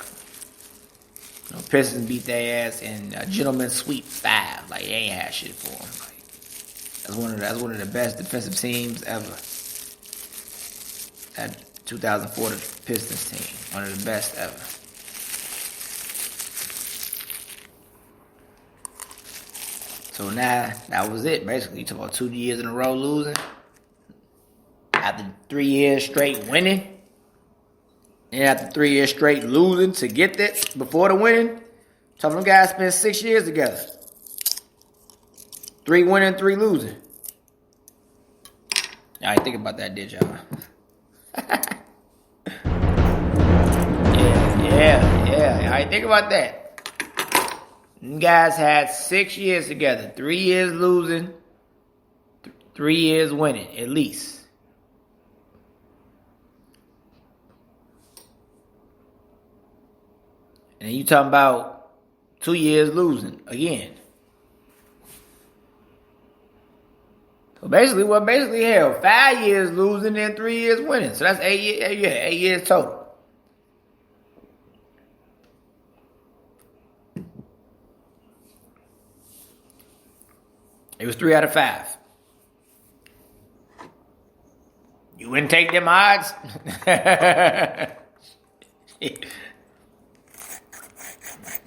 You know, Pistons beat their ass in a gentleman's sweep 5. Like, they ain't had shit for them. Like, that's one of the best defensive teams ever. That 2004 Pistons team. One of the best ever. So now, that was it, basically. You talk about 2 years in a row losing. After 3 years straight winning. And after 3 years straight losing to get that before the winning. So them guys spent 6 years together. 3 winning, 3 losing. Y'all ain't think about that, did y'all? Yeah. Y'all ain't think about that. You guys had 6 years together. 3 years losing. 3 years winning, at least. And you talking about 2 years losing again. So basically hell, 5 years losing and 3 years winning. So that's 8 years. Yeah, 8 years total. It was 3 out of 5. You wouldn't take them odds?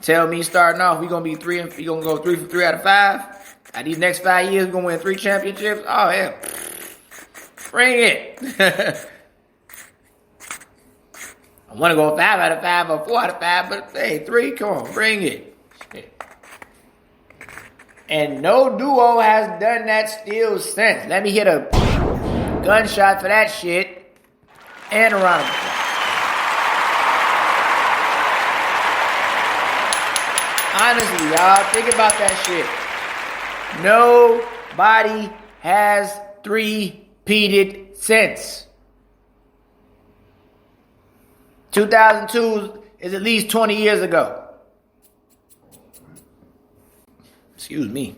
Tell me starting off, we gonna go 3 out of 5. At these next 5 years, we're gonna win 3 championships. Oh yeah. Bring it. I wanna go 5 out of 5 or 4 out of 5, but hey, 3, come on, bring it. And no duo has done that still since. Let me hit a gunshot for that shit. And a round of applause. Honestly, y'all, think about that shit. Nobody has 3-peated since. 2002 is at least 20 years ago. Excuse me.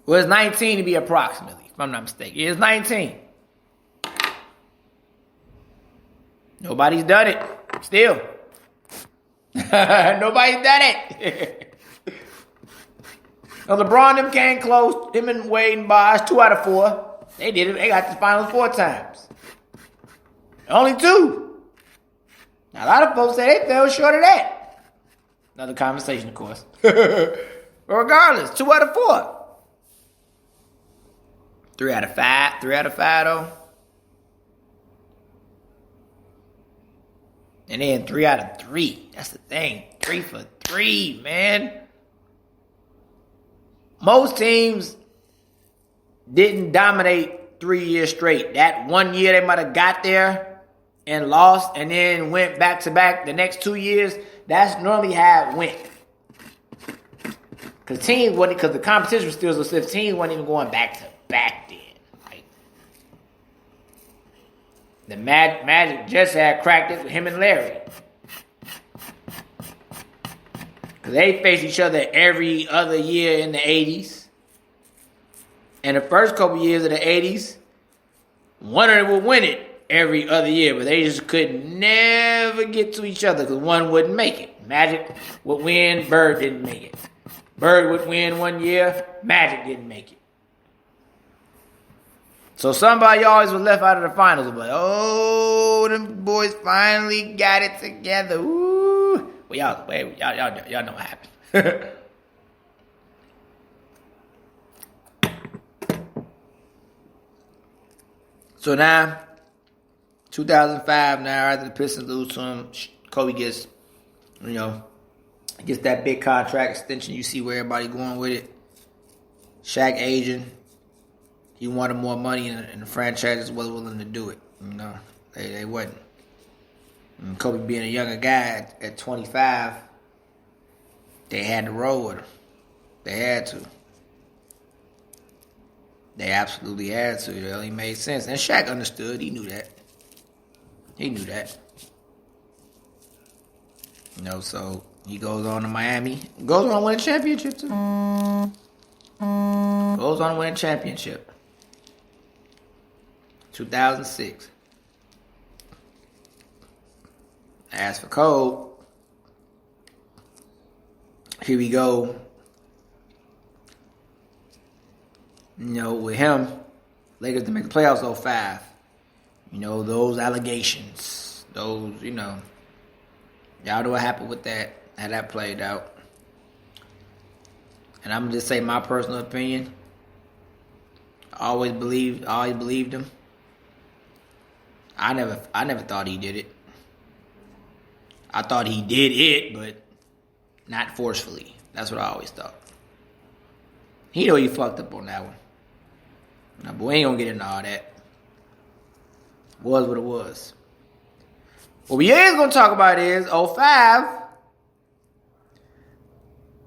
Well, it's 19 to be approximately, if I'm not mistaken. It's 19. Nobody's done it. Still. Nobody's done it. Now, LeBron them came close. Him and Wade and Bosh, 2 out of 4. They did it. They got to the finals 4 times. Only 2. Now, a lot of folks say they fell short of that. Another conversation, of course. But regardless, 2 out of 4. 3 out of 5. 3 out of 5, though. And then 3 out of 3. That's the thing. 3 for 3, man. Most teams didn't dominate 3 years straight. That 1 year they might have got there and lost and then went back to back the next 2 years. That's normally how it went. Because the competition was still so stiff. Teams weren't even going back to back then. Right? The Magic just had cracked it with him and Larry. They faced each other every other year in the 80s. And the first couple years of the 80s, one of them would win it every other year, but they just could never get to each other because one wouldn't make it. Magic would win, Bird didn't make it. Bird would win 1 year, Magic didn't make it. So somebody always was left out of the finals, but oh, them boys finally got it together. Ooh. Well, y'all know what happened. So now, 2005. Now after the Pistons lose to him, Kobe gets that big contract extension. You see where everybody going with it. Shaq aging. He wanted more money, and the franchises wasn't willing to do it. They wasn't. And Kobe being a younger guy at 25, they had to roll with him. They had to. They absolutely had to. It only made sense. And Shaq understood. He knew that. So he goes on to Miami. Goes on to win a championship, too. Goes on to win a championship. 2006. As for Cole, here we go. With him, Lakers to make the playoffs 05. Those allegations. Y'all know what happened with that, how that played out. And I'm going to just say my personal opinion. I always believed him. I never thought he did it. I thought he did it, but not forcefully. That's what I always thought. He know he fucked up on that one. But we ain't gonna get into all that. Was what it was. What we is gonna talk about is 05.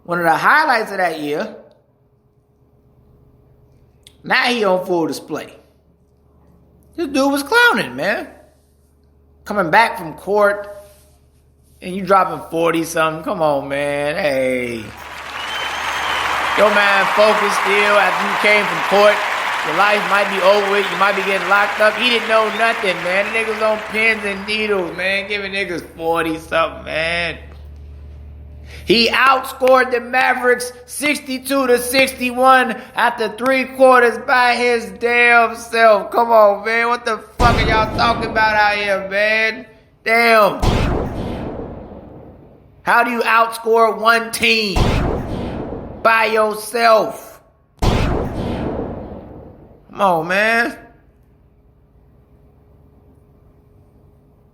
One of the highlights of that year. Now he on full display. This dude was clowning, man. Coming back from court. And you dropping 40-something. Come on, man. Hey. Your man focused still after you came from court. Your life might be over with. You might be getting locked up. He didn't know nothing, man. The niggas on pins and needles, man. Giving niggas 40-something, man. He outscored the Mavericks 62-61 after 3 quarters by his damn self. Come on, man. What the fuck are y'all talking about out here, man? Damn. How do you outscore one team by yourself? Come on, man.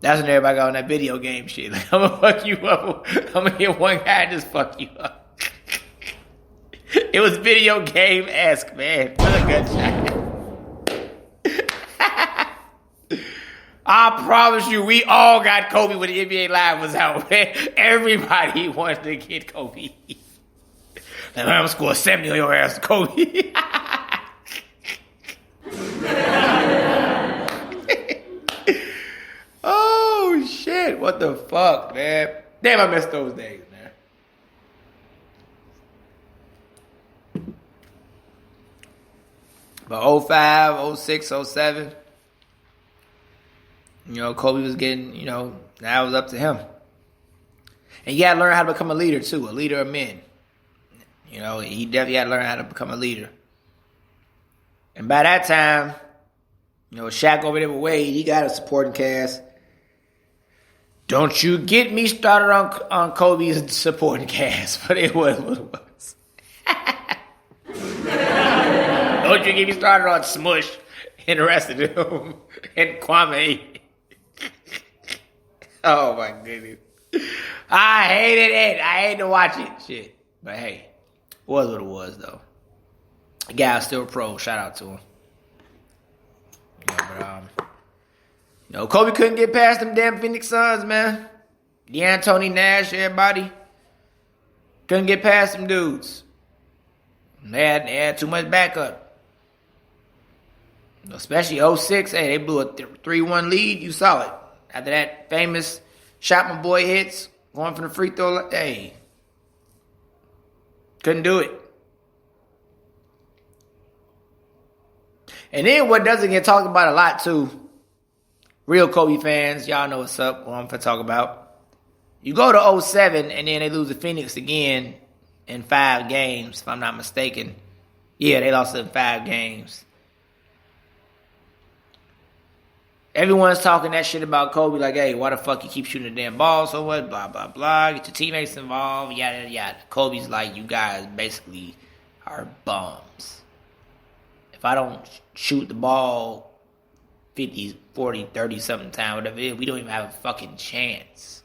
That's when everybody got on that video game shit. Like, I'm gonna fuck you up. I'm gonna hit one guy and just fuck you up. It was video game-esque, man. What a good shot. I promise you, we all got Kobe when the NBA Live was out, man. Everybody wanted to get Kobe. Like, I'm gonna score 70 on your ass, Kobe. Oh, shit. What the fuck, man? Damn, I missed those days, man. But 05, 06, 07... Kobe was getting, now it was up to him. And you got to learn how to become a leader, too. A leader of men. You know, he definitely had to learn how to become a leader. And by that time, you know, Shaq over there with Wade, he got a supporting cast. Don't you get me started on Kobe's supporting cast, but it was what it was. Don't you get me started on Smush and the rest of them and Kwame. Oh my goodness. I hated it. I hated to watch it. Shit. But hey, it was what it was though. The guy was still pro. Shout out to him. Yeah, but Kobe couldn't get past them damn Phoenix Suns, man. D'Antoni, Nash, everybody couldn't get past them dudes. They had too much backup. Especially 06, hey, they blew a 3-1 lead. You saw it. After that famous shot my boy hits, going from the free throw, hey, couldn't do it. And then what doesn't get talked about a lot too, real Kobe fans, y'all know what's up, what I'm going to talk about. You go to 07 and then they lose to Phoenix again in 5 games, if I'm not mistaken. Yeah, they lost in 5 games. Everyone's talking that shit about Kobe, like, hey, why the fuck you keep shooting the damn ball so what? Blah, blah, blah. Get your teammates involved, yada, yada. Kobe's like, you guys basically are bums. If I don't shoot the ball 50, 40, 30-something times, whatever it is, we don't even have a fucking chance.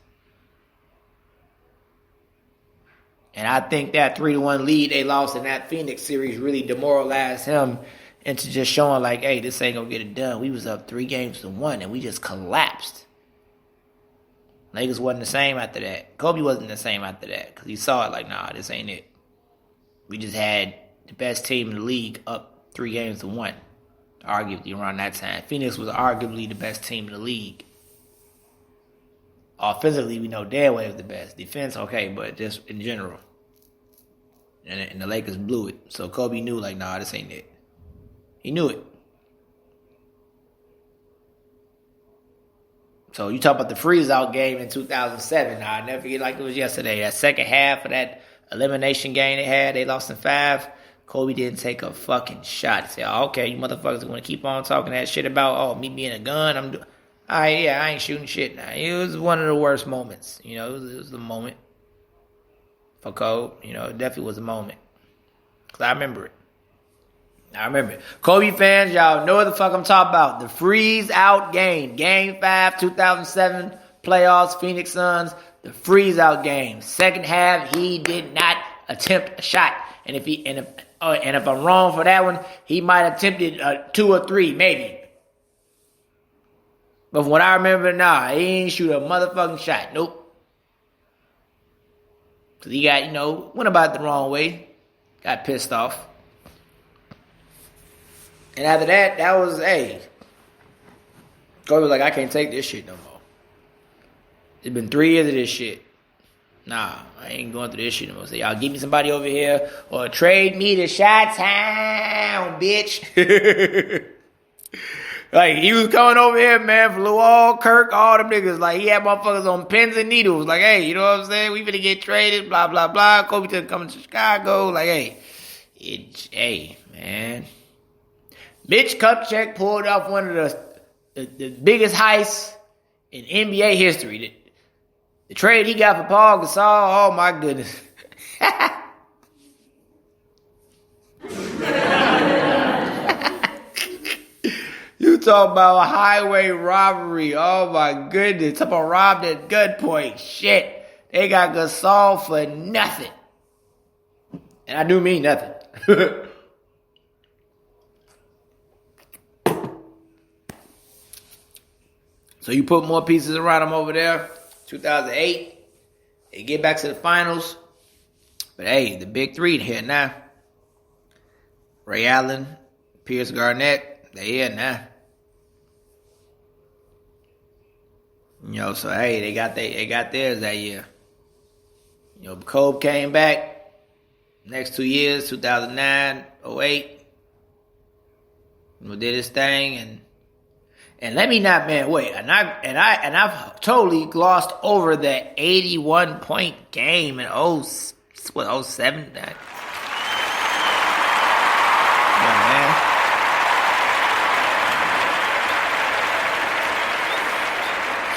And I think that 3-1 lead they lost in that Phoenix series really demoralized him into just showing like, hey, this ain't gonna get it done. We was up 3-1 and we just collapsed. Lakers wasn't the same after that. Kobe wasn't the same after that because he saw it like, nah, this ain't it. We just had the best team in the league up 3-1, arguably around that time. Phoenix was arguably the best team in the league. Offensively, we know damn well it was the best. Defense, okay, but just in general. And the Lakers blew it. So Kobe knew like, nah, this ain't it. He knew it. So you talk about the freeze-out game in 2007. I'll never forget like it was yesterday. That second half of that elimination game they had, they lost in 5. Kobe didn't take a fucking shot. He said, oh, okay, you motherfuckers are going to keep on talking that shit about, oh, me being a gun. All right, yeah, I ain't shooting shit now. It was one of the worst moments. You know, it was a moment for Kobe. You know, it definitely was a moment. Because I remember it. Kobe fans, y'all know what the fuck I'm talking about. The freeze-out game. Game 5, 2007 playoffs, Phoenix Suns. The freeze-out game. Second half, he did not attempt a shot. And if I'm wrong for that one, he might have attempted 2 or 3, maybe. But from what I remember, nah, he ain't shoot a motherfucking shot. Nope. Because he got, went about it the wrong way. Got pissed off. And after that, that was, hey, Kobe was like, I can't take this shit no more. It's been 3 years of this shit. Nah, I ain't going through this shit no more. So y'all give me somebody over here or trade me to Chi-Town, bitch. Like, he was coming over here, man, for Luol, Kirk, all them niggas. Like, he had motherfuckers on pins and needles. Like, hey, you know what I'm saying? We finna get traded, blah, blah, blah. Kobe to come to Chicago. Like, hey, man. Mitch Kupchak pulled off one of the biggest heists in NBA history. The trade he got for Paul Gasol, oh my goodness. You talk about a highway robbery, oh my goodness. Talk about robbed at gunpoint, shit. They got Gasol for nothing. And I do mean nothing. So you put more pieces around him over there. 2008. They get back to the finals. But hey, the big 3 here now. Ray Allen, Pierce Garnett, they here now. So hey, they got theirs that year. Kobe came back. Next 2 years, 2009, 08. Did his thing and let me not, man, wait. And I've totally glossed over the 81-point game in 07.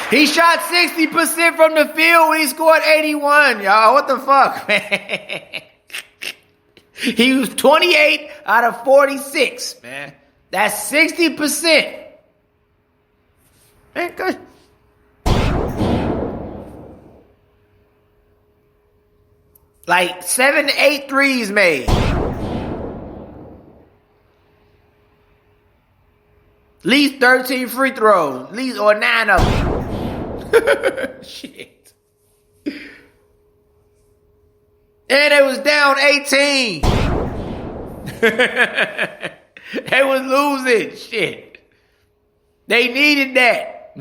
He shot 60% from the field when he scored 81, y'all. What the fuck, man? He was 28 out of 46, man. That's 60%. Man, good. Like 7 to 8 threes made. At least 13 free throws. At least, or 9 of them. Shit. And they was down 18. They was losing. Shit. They needed that.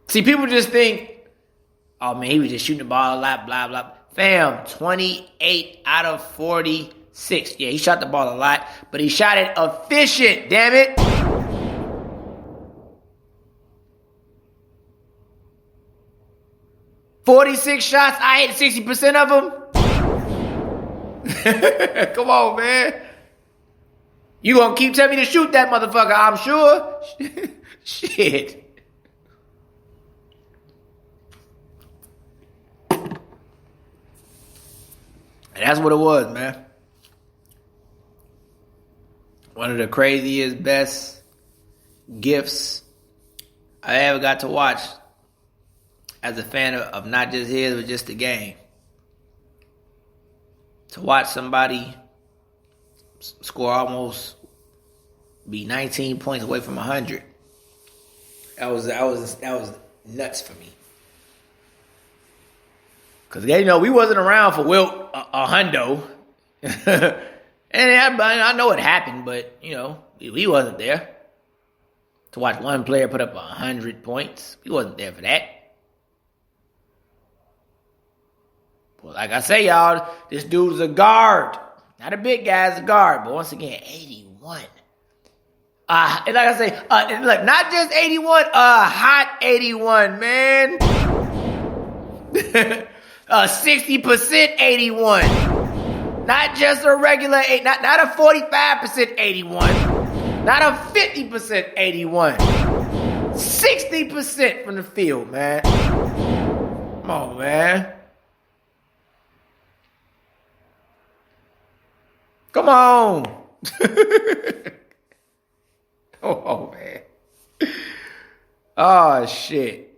See, people just think, oh man, he was just shooting the ball a lot, blah, blah. Fam, 28 out of 46. Yeah, he shot the ball a lot, but he shot it efficient, damn it. $46 shots, I hit 60% of them. Come on, man. You gonna keep telling me to shoot that motherfucker, I'm sure. Shit. And that's what it was, man. One of the craziest, best gifts I ever got to watch as a fan of not just his, but just the game. To watch somebody score almost, be 19 points away from 100. That was nuts for me. Because, you know, we wasn't around for Wilt a hundo. And I know it happened, but, you know, we wasn't there. To watch one player put up 100 points, we wasn't there for that. Well, like I say, y'all, this dude's a guard. Not a big guy, it's a guard. But once again, 81. And like I say, look, not just 81, hot 81, man. 60% 81. Not just a regular, not a 45% 81. Not a 50% 81. 60% from the field, man. Come on, man. Come on. Oh, man. Oh, shit.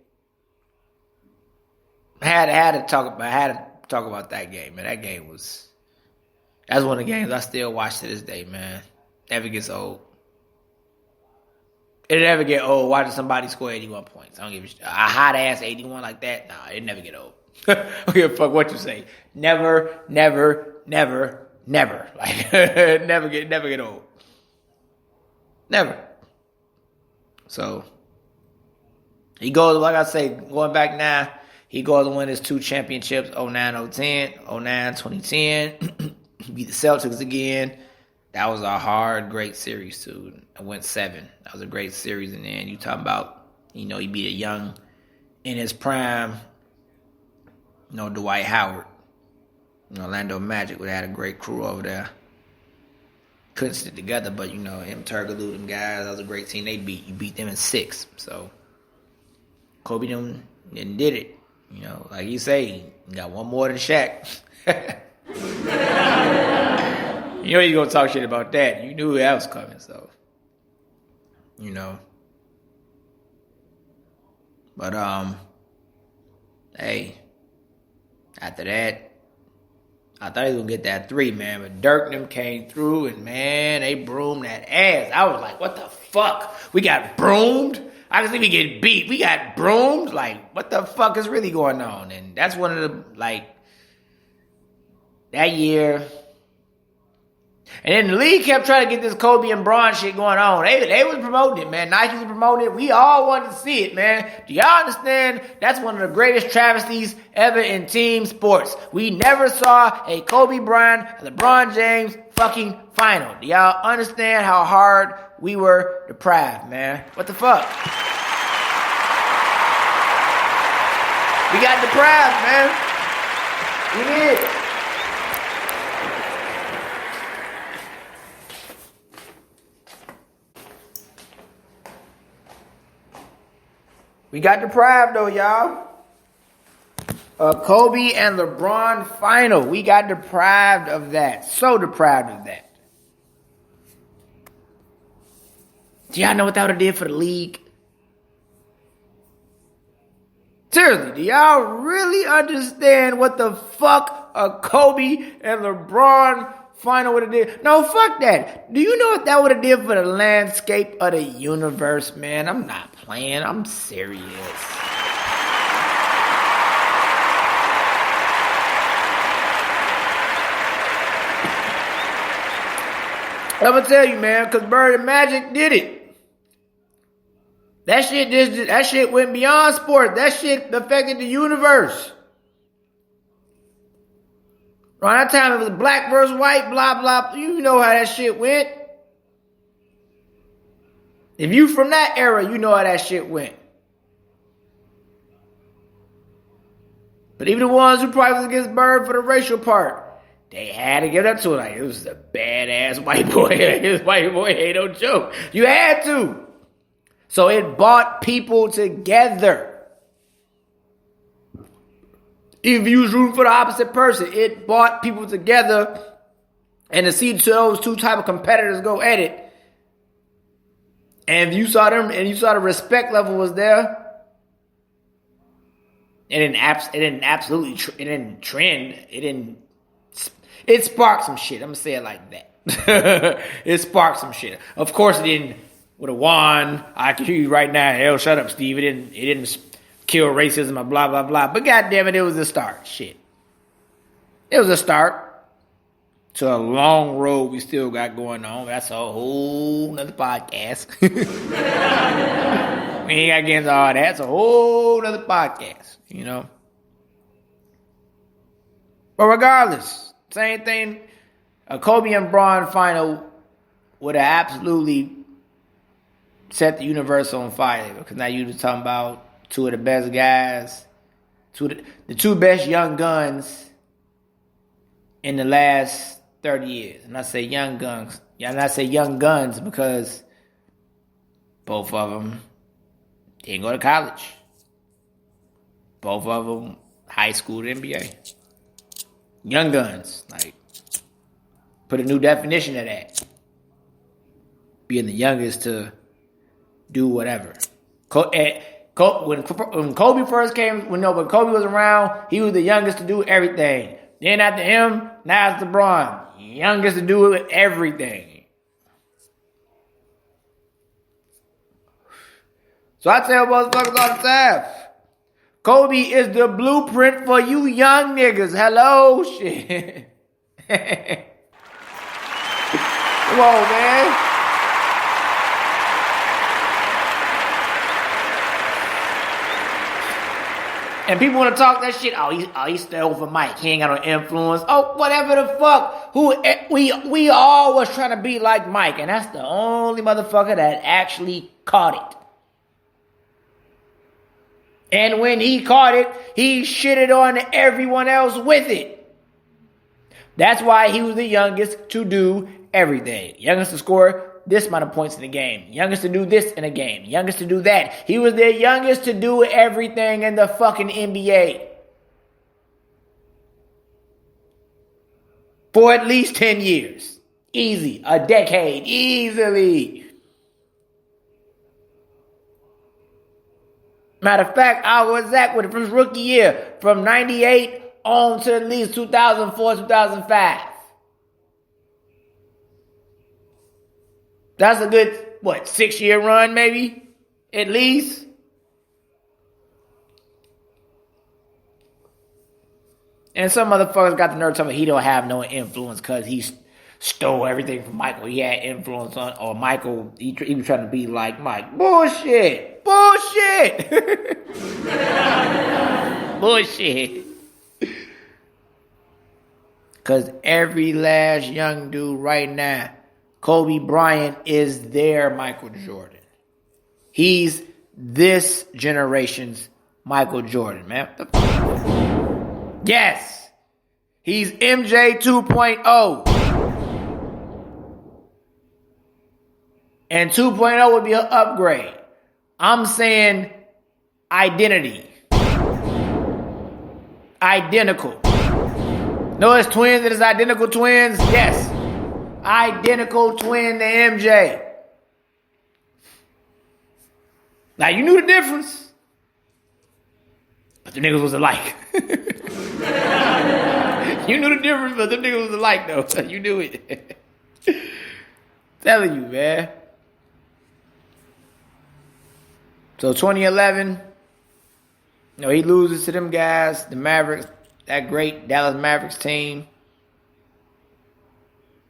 I had to talk about that game, man. That game that's one of the games I still watch to this day, man. Never gets old. It'll never get old watching somebody score 81 points. I don't give a shit. A hot ass 81 like that, nah, it never get old. I don't give a fuck what you say. Never. Like never get old. Never. So he goes, like I say, going back now, he goes to win his 2 championships, 09-010, 09-2010. He beat the Celtics again. That was a hard, great series too. I went 7. That was a great series. And then you talk about, you know, he beat a young, in his prime, you know, Dwight Howard. Orlando Magic would have had a great crew over there. Couldn't stick together, but you know, him, Turkoglu, them guys, that was a great team. You beat them in 6. So Kobe them did it. You know, like you say, he got one more than Shaq. You know you're gonna talk shit about that. You knew that was coming, so you know. But hey, after that, I thought he was going to get that 3, man. But Dirk and them came through, and, man, they broomed that ass. I was like, what the fuck? We got broomed? I can see we get beat. We got broomed? Like, what the fuck is really going on? And that's one of the, like, that year. And then the league kept trying to get this Kobe and Bron shit going on. They was promoting it, man. Nike was promoting it. We all wanted to see it, man. Do y'all understand? That's one of the greatest travesties ever in team sports. We never saw a Kobe Bryant, LeBron James fucking final. Do y'all understand how hard we were deprived, man? What the fuck? We got deprived, man. We did. We got deprived though, y'all. Kobe and LeBron final. We got deprived of that. So deprived of that. Do y'all know what that would have did for the league? Seriously, do y'all really understand what the fuck a Kobe and LeBron final would have did? No, fuck that. Do you know what that would have did for the landscape of the universe, man? I'm not playing. I'm serious. I'm gonna tell you, man, because Bird and Magic did it. That shit went beyond sport. That shit affected the universe. Around that time, it was black versus white, blah, blah. You know how that shit went. If you from that era, you know how that shit went. But even the ones who probably was against Bird for the racial part, they had to give up to it. Like, it was a badass white boy. This white boy ain't no joke. You had to. So it brought people together. If you was rooting for the opposite person, it brought people together. And to see those two type of competitors go at it, and if you saw them and you saw the respect level was there, it sparked some shit. I'm gonna say it like that. It sparked some shit. Of course, it didn't. With a wand, I can hear you right now. Hell, shut up, Steve. It didn't kill racism or blah, blah, blah. But goddamn it was a start. Shit. It was a start to a long road we still got going on. That's a whole nother podcast. We ain't got to get into all that. It's a whole nother podcast, you know. But regardless, same thing. A Kobe and Bron final would have absolutely set the universe on fire, because now you're talking about two of the best guys, the two best young guns in the last 30 years. And I say young guns. And I say young guns because both of them didn't go to college. Both of them high school to NBA. Young guns. Like, put a new definition of that. Being the youngest to do whatever. When Kobe first came, when Kobe was around, he was the youngest to do everything. Then after him, now it's LeBron. Youngest to do everything. So I tell motherfuckers all the time, Kobe is the blueprint for you young niggas. Hello, shit. Come on, man. And people want to talk that shit. He stole for Mike. He ain't got no influence. Oh, whatever the fuck. We all was trying to be like Mike, and that's the only motherfucker that actually caught it. And when he caught it, he shitted on everyone else with it. That's why he was the youngest to do everything. Youngest to score this amount of points in the game. Youngest to do this in a game. Youngest to do that. He was the youngest to do everything in the fucking NBA. For at least 10 years. Easy. A decade. Easily. Matter of fact, I was at with it from his rookie year. From 98 on to at least 2004, 2005. That's a good, 6-year run maybe? At least? And some motherfuckers got the nerve telling me he don't have no influence because he stole everything from Michael. He had influence on, or Michael, he was trying to be like Mike. Bullshit! Bullshit! Bullshit. Because every last young dude right now, Kobe Bryant is their Michael Jordan. He's this generation's Michael Jordan, man. Yes. He's MJ 2.0. And 2.0 would be an upgrade. I'm saying Identity. Identical. No, it's twins. It is identical twins. Yes. Identical twin to MJ. Now, you knew the difference. But the niggas was alike. You knew the difference, but the niggas was alike, though. You knew it. Telling you, man. So 2011, he loses to them guys, the Mavericks, that great Dallas Mavericks team.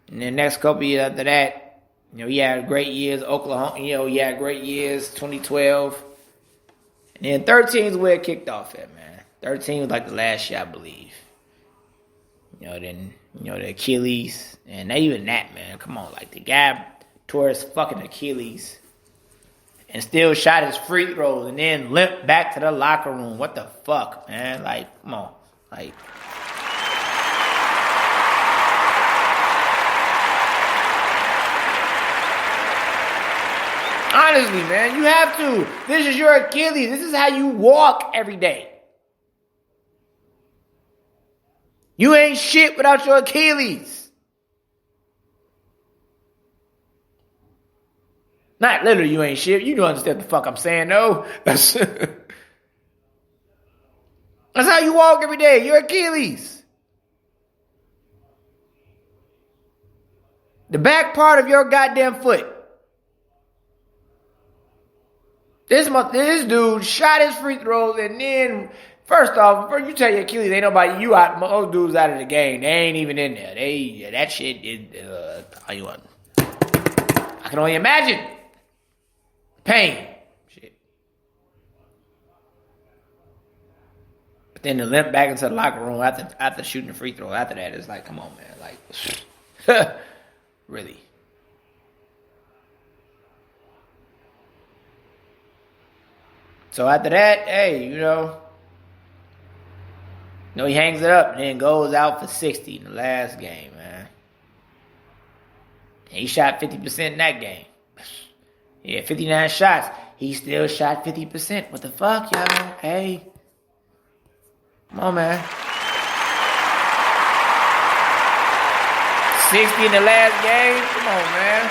And then next couple years after that, he had great years. Oklahoma, he had great years, 2012. And then 13 is where it kicked off at, man. 13 was like the last year, I believe. Then, the Achilles. And not even that, man. Come on, like the guy tore his fucking Achilles. And still shot his free throws and then limped back to the locker room. What the fuck, man? Like, come on. Like, honestly, man, you have to. This is your Achilles. This is how you walk every day. You ain't shit without your Achilles. Not literally you ain't shit. You don't understand the fuck I'm saying, though. That's how you walk every day. Your Achilles. The back part of your goddamn foot. This dude shot his free throws and then, first off, before you tell your Achilles, ain't nobody, you out, most dudes out of the game. They ain't even in there. That shit is, I can only imagine. Pain. Shit. But then to limp back into the locker room after shooting the free throw, after that, it's like, come on, man. Like, really. So after that, hey, he hangs it up and then goes out for 60 in the last game, man. And he shot 50% in that game. Yeah, 59 shots. He still shot 50%. What the fuck, y'all? Hey. Come on, man. 60 in the last game? Come on, man.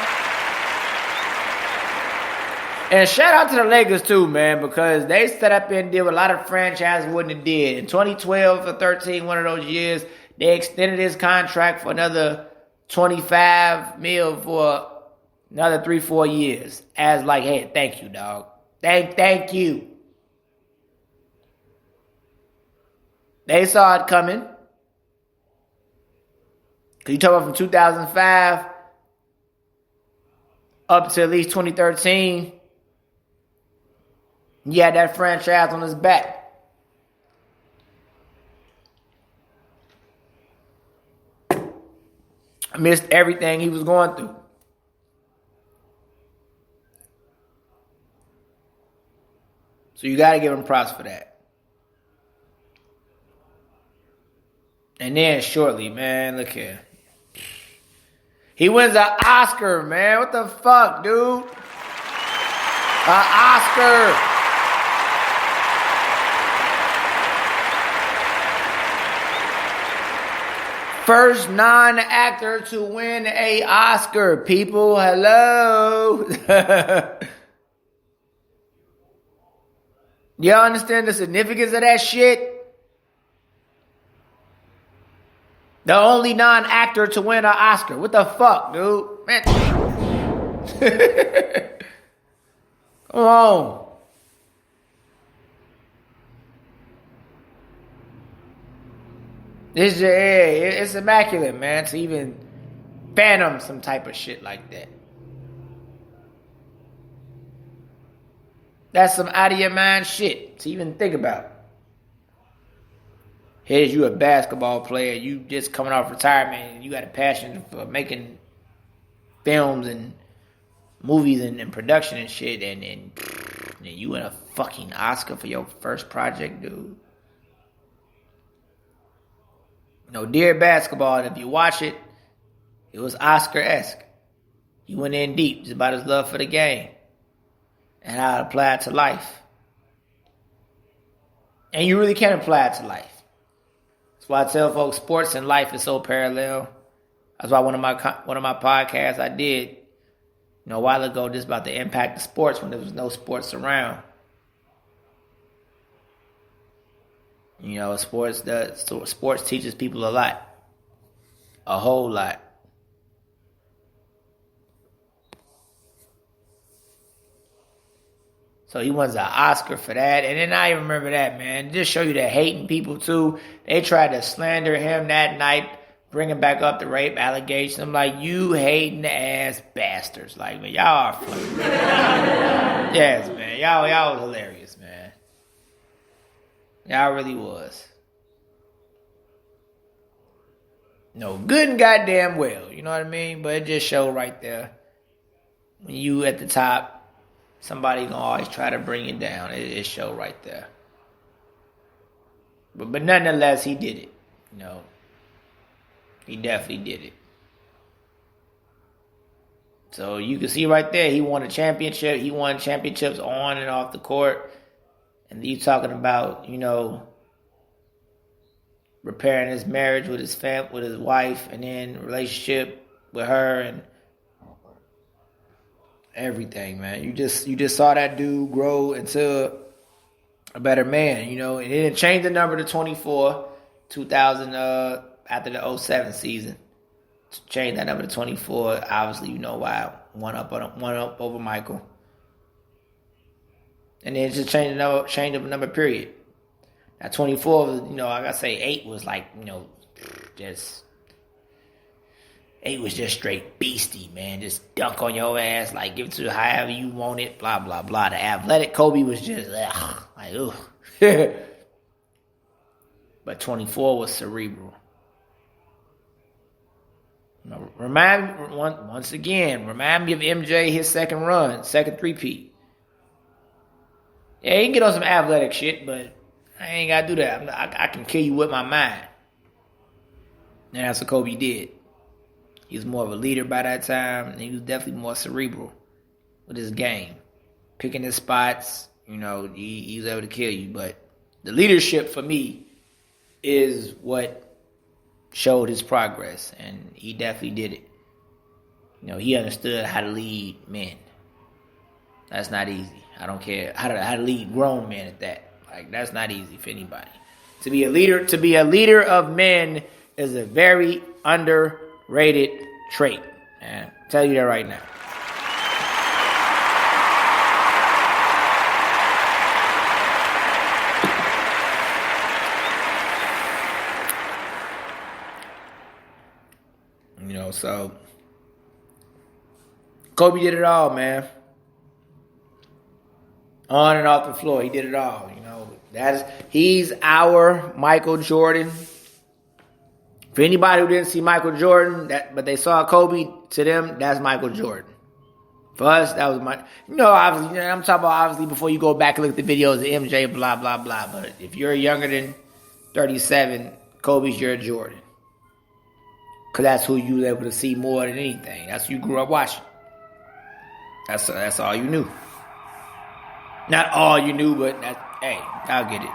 And shout out to the Lakers, too, man, because they set up and did what a lot of franchises wouldn't have did. In 2012 or 13, one of those years, they extended his contract for another $25 million for another 3-4 years. As like, hey, thank you, dog. Thank you. They saw it coming. Because you talk about from 2005 up to at least 2013, he had that franchise on his back. Missed everything he was going through. So you got to give him props for that. And then shortly, man, look here. He wins an Oscar, man. What the fuck, dude? An Oscar. First non-actor to win an Oscar, people. Hello. Y'all understand the significance of that shit? The only non-actor to win an Oscar. What the fuck, dude? Man. Come on. It's immaculate, man, to even fathom some type of shit like that. That's some out of your mind shit to even think about. Here's you a basketball player, you just coming off retirement, and you got a passion for making films and movies and production and shit, and then you win a fucking Oscar for your first project, dude. Dear Basketball, and if you watch it, it was Oscar-esque. He went in deep. It's about his love for the game and how it applied to life. And you really can apply it to life. That's why I tell folks sports and life is so parallel. That's why one of my podcasts I did, a while ago, just about the impact of sports when there was no sports around. Sports teaches people a lot, a whole lot. So he wins an Oscar for that. And then I even remember that, man. Just show you that hating people, too. They tried to slander him that night, bringing back up the rape allegations. I'm like, you hating ass bastards. Like, man, y'all are funny. Yes, man. Y'all was hilarious, man. Y'all really was. No, good and goddamn well. You know what I mean? But it just showed right there. When you at the top, somebody gonna always try to bring you down. It showed right there. But nonetheless, he did it. He definitely did it. So you can see right there, he won a championship. He won championships on and off the court. And you talking about, repairing his marriage with his with his wife, and then relationship with her and everything, man. You just saw that dude grow into a better man, and it didn't change the number to 24, 2000 after the 07 season. Change that number to 24. Obviously, you know why. One up over Michael. And then just change the number period. Now 24 was, like I say, 8 was like, just 8 was just straight beastie, man. Just dunk on your ass, like give it to however you want it, blah, blah, blah. The athletic Kobe was just like, ugh. But 24 was cerebral. Remind me of MJ, his second three-peat. Yeah, he can get on some athletic shit, but I ain't got to do that. I can kill you with my mind. And that's what Kobe did. He was more of a leader by that time, and he was definitely more cerebral with his game. Picking his spots, he was able to kill you. But the leadership, for me, is what showed his progress, and he definitely did it. He understood how to lead men. That's not easy. I don't care how to lead grown men at that. Like, that's not easy for anybody. To be a leader of men is a very underrated trait. Man, I'll tell you that right now. So Kobe did it all, man. On and off the floor, he did it all. He's our Michael Jordan. For anybody who didn't see Michael Jordan, but they saw Kobe, to them, that's Michael Jordan. For us, that was obviously, I'm talking about obviously before you go back and look at the videos of MJ, blah, blah, blah. But if you're younger than 37, Kobe's your Jordan. Because that's who you were able to see more than anything. That's who you grew up watching. That's all you knew. Not all you knew, but hey, I'll get it.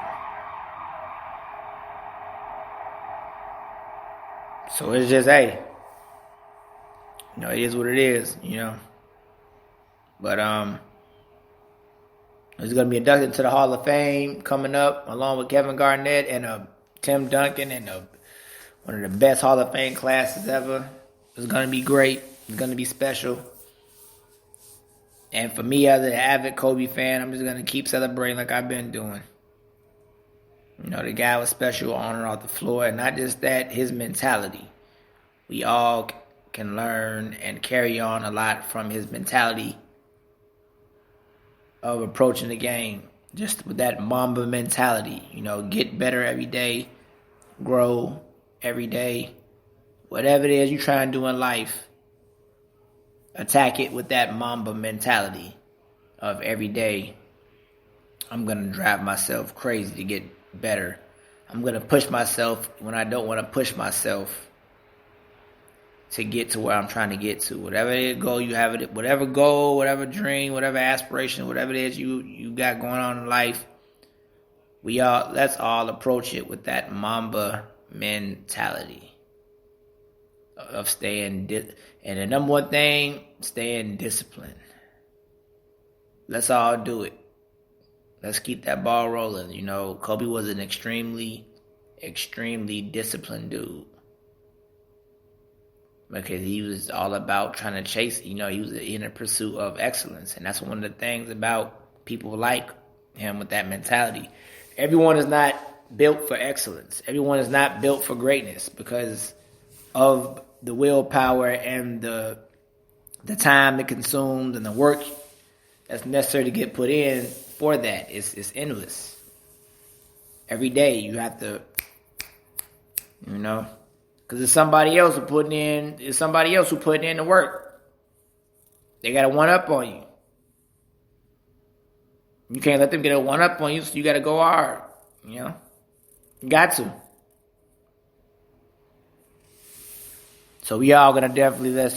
So it's just, hey, it is what it is, But he's going to be inducted into the Hall of Fame coming up, along with Kevin Garnett and Tim Duncan, and one of the best Hall of Fame classes ever. It's going to be great. It's going to be special. And for me, as an avid Kobe fan, I'm just going to keep celebrating like I've been doing. The guy was special on and off the floor. And not just that, his mentality. We all can learn and carry on a lot from his mentality of approaching the game. Just with that Mamba mentality. Get better every day. Grow every day. Whatever it is you try and do in life, attack it with that Mamba mentality of every day. I'm going to drive myself crazy to get better. I'm going to push myself when I don't want to push myself to get to where I'm trying to get to. Whatever goal you have, whatever goal, whatever dream, whatever aspiration, whatever it is you got going on in life, let's all approach it with that Mamba mentality of staying and the number one thing, staying disciplined. Let's all do it. Let's keep that ball rolling. You know, Kobe was an extremely disciplined dude. Because he was all about trying to chase, he was in a pursuit of excellence. And that's one of the things about people like him with that mentality. Everyone is not built for excellence. Everyone is not built for greatness because of the willpower and the time it consumes and the work that's necessary to get put in for that. It's endless. Every day you have to, because it's somebody else who putting in the work. They got a one up on you. You can't let them get a one up on you, so you got to go hard. You got to. So we all gonna definitely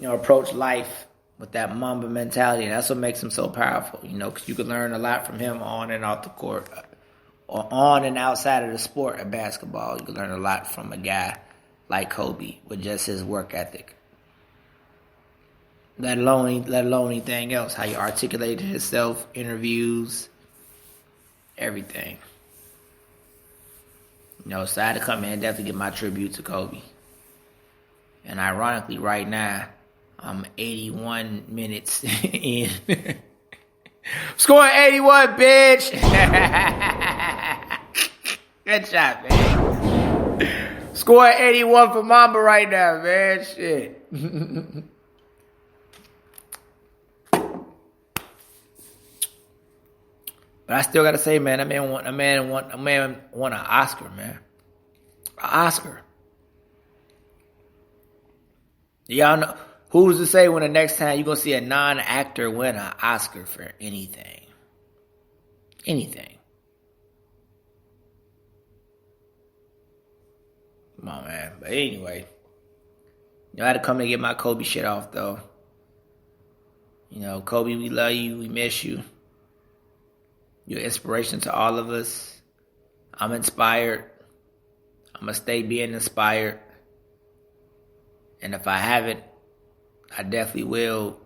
approach life with that Mamba mentality, and that's what makes him so powerful. Because you can learn a lot from him on and off the court, or on and outside of the sport of basketball. You can learn a lot from a guy like Kobe with just his work ethic. Let alone anything else. How he articulated himself, interviews, everything. So I had to come in and definitely give my tribute to Kobe. And ironically, right now, I'm 81 minutes in. Scoring 81, bitch! Good shot, man. Scoring 81 for Mamba right now, man. Shit. But I still gotta say, man, a man won an Oscar, man. An Oscar. Y'all know, who's to say when the next time you're gonna see a non-actor win an Oscar for anything? Anything. Come on, man. But anyway, I had to come and get my Kobe shit off, though. Kobe, we love you. We miss you. You're an inspiration to all of us. I'm inspired. I'm going to stay being inspired. And if I haven't, I definitely will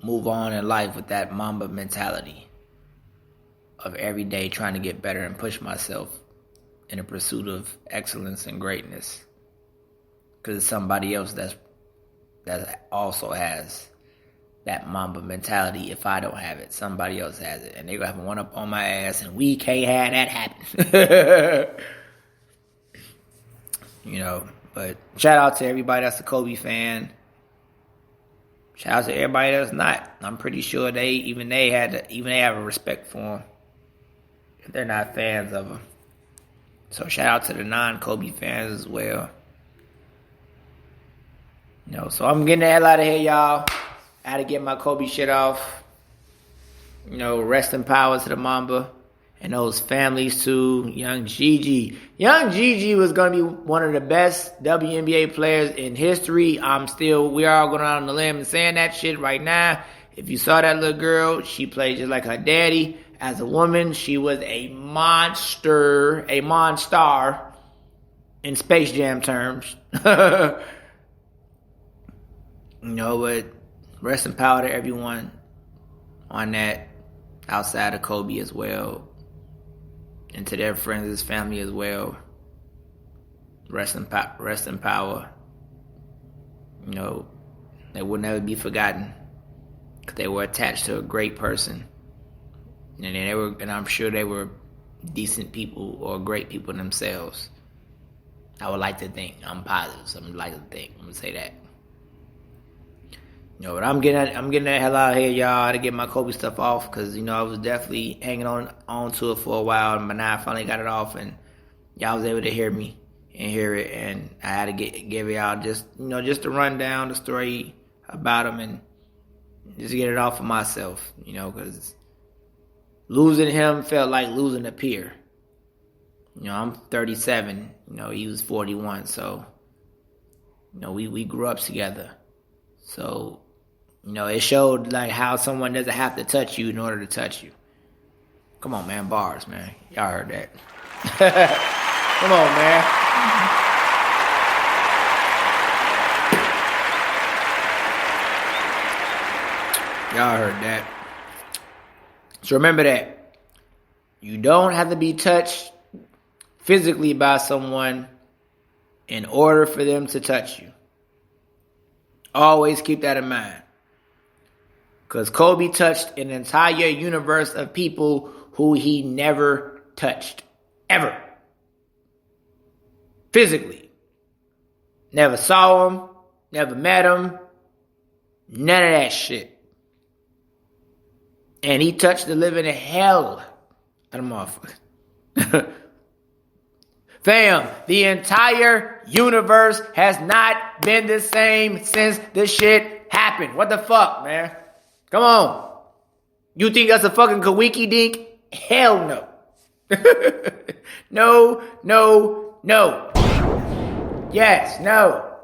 move on in life with that Mamba mentality of every day trying to get better and push myself in a pursuit of excellence and greatness. Because it's somebody else that also has that Mamba mentality. If I don't have it, somebody else has it. And they're going to have one up on my ass, and we can't have that happen. But shout out to everybody that's a Kobe fan. Shout out to everybody that's not. I'm pretty sure they have a respect for him if they're not fans of him. So shout out to the non-Kobe fans as well. So I'm getting the hell out of here, y'all. I had to get my Kobe shit off. Rest in power to the Mamba and those families too. Young Gigi. Young Gigi was going to be one of the best WNBA players in history. We are all going out on the limb and saying that shit right now. If you saw that little girl, she played just like her daddy. As a woman, she was a monster in Space Jam terms. But rest in power to everyone on that outside of Kobe as well. And to their friends, his family as well. Rest in power. They will never be forgotten. Because they were attached to a great person. And I'm sure they were decent people or great people themselves. I would like to think. I'm positive. So I'm like to think. I'm going to say that. But I'm getting the hell out of here, y'all, to get my Kobe stuff off, because I was definitely hanging on to it for a while, but now I finally got it off, and y'all was able to hear me and hear it, and I had to give y'all just to run down the story about him and just get it off for myself, because losing him felt like losing a peer. I'm 37, he was 41, so we grew up together, so. It showed like how someone doesn't have to touch you in order to touch you. Come on, man. Bars, man. Y'all heard that. Come on, man. Y'all heard that. So remember that. You don't have to be touched physically by someone in order for them to touch you. Always keep that in mind. Because Kobe touched an entire universe of people who he never touched. Ever. Physically. Never saw him. Never met him. None of that shit. And he touched the living hell out of motherfuckers. Fam, the entire universe has not been the same since this shit happened. What the fuck, man? Come on. You think that's a fucking kawiki dink? Hell no. No, no, no. Yes, no.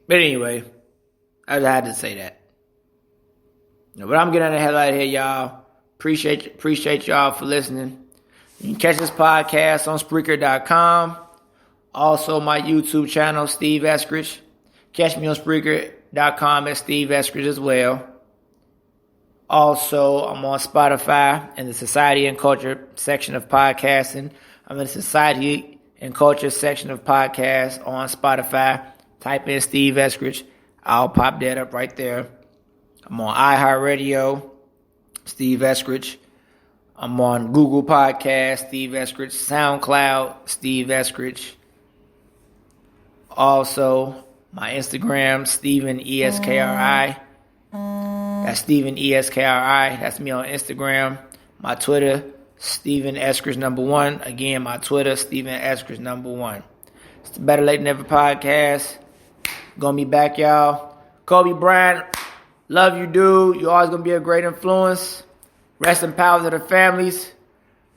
But anyway, I just had to say that. But I'm getting the hell out of here, y'all. Appreciate y'all for listening. You can catch this podcast on Spreaker.com. Also, my YouTube channel, Steve Eskridge. Catch me on Spreaker.com at Steve Eskridge as well. Also, I'm on Spotify in the Society and Culture section of podcasting. I'm in the Society and Culture section of podcasts on Spotify. Type in Steve Eskridge. I'll pop that up right there. I'm on iHeartRadio, Steve Eskridge. I'm on Google Podcasts, Steve Eskridge. SoundCloud, Steve Eskridge. Also, my Instagram, Stephen ESKRI. That's Stephen ESKRI. That's me on Instagram. My Twitter, Stephen Eskridge #1. Again, my Twitter, Stephen Eskridge #1. It's the Better Late Than Ever podcast. Gonna be back, y'all. Kobe Bryant, love you, dude. You're always gonna be a great influence. Rest in power to the families.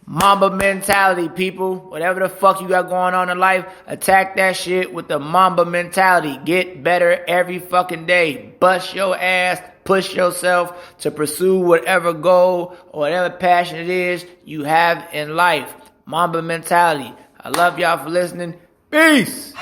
Mamba mentality, people. Whatever the fuck you got going on in life, attack that shit with the Mamba mentality. Get better every fucking day. Bust your ass. Push yourself to pursue whatever goal or whatever passion it is you have in life. Mamba mentality. I love y'all for listening. Peace.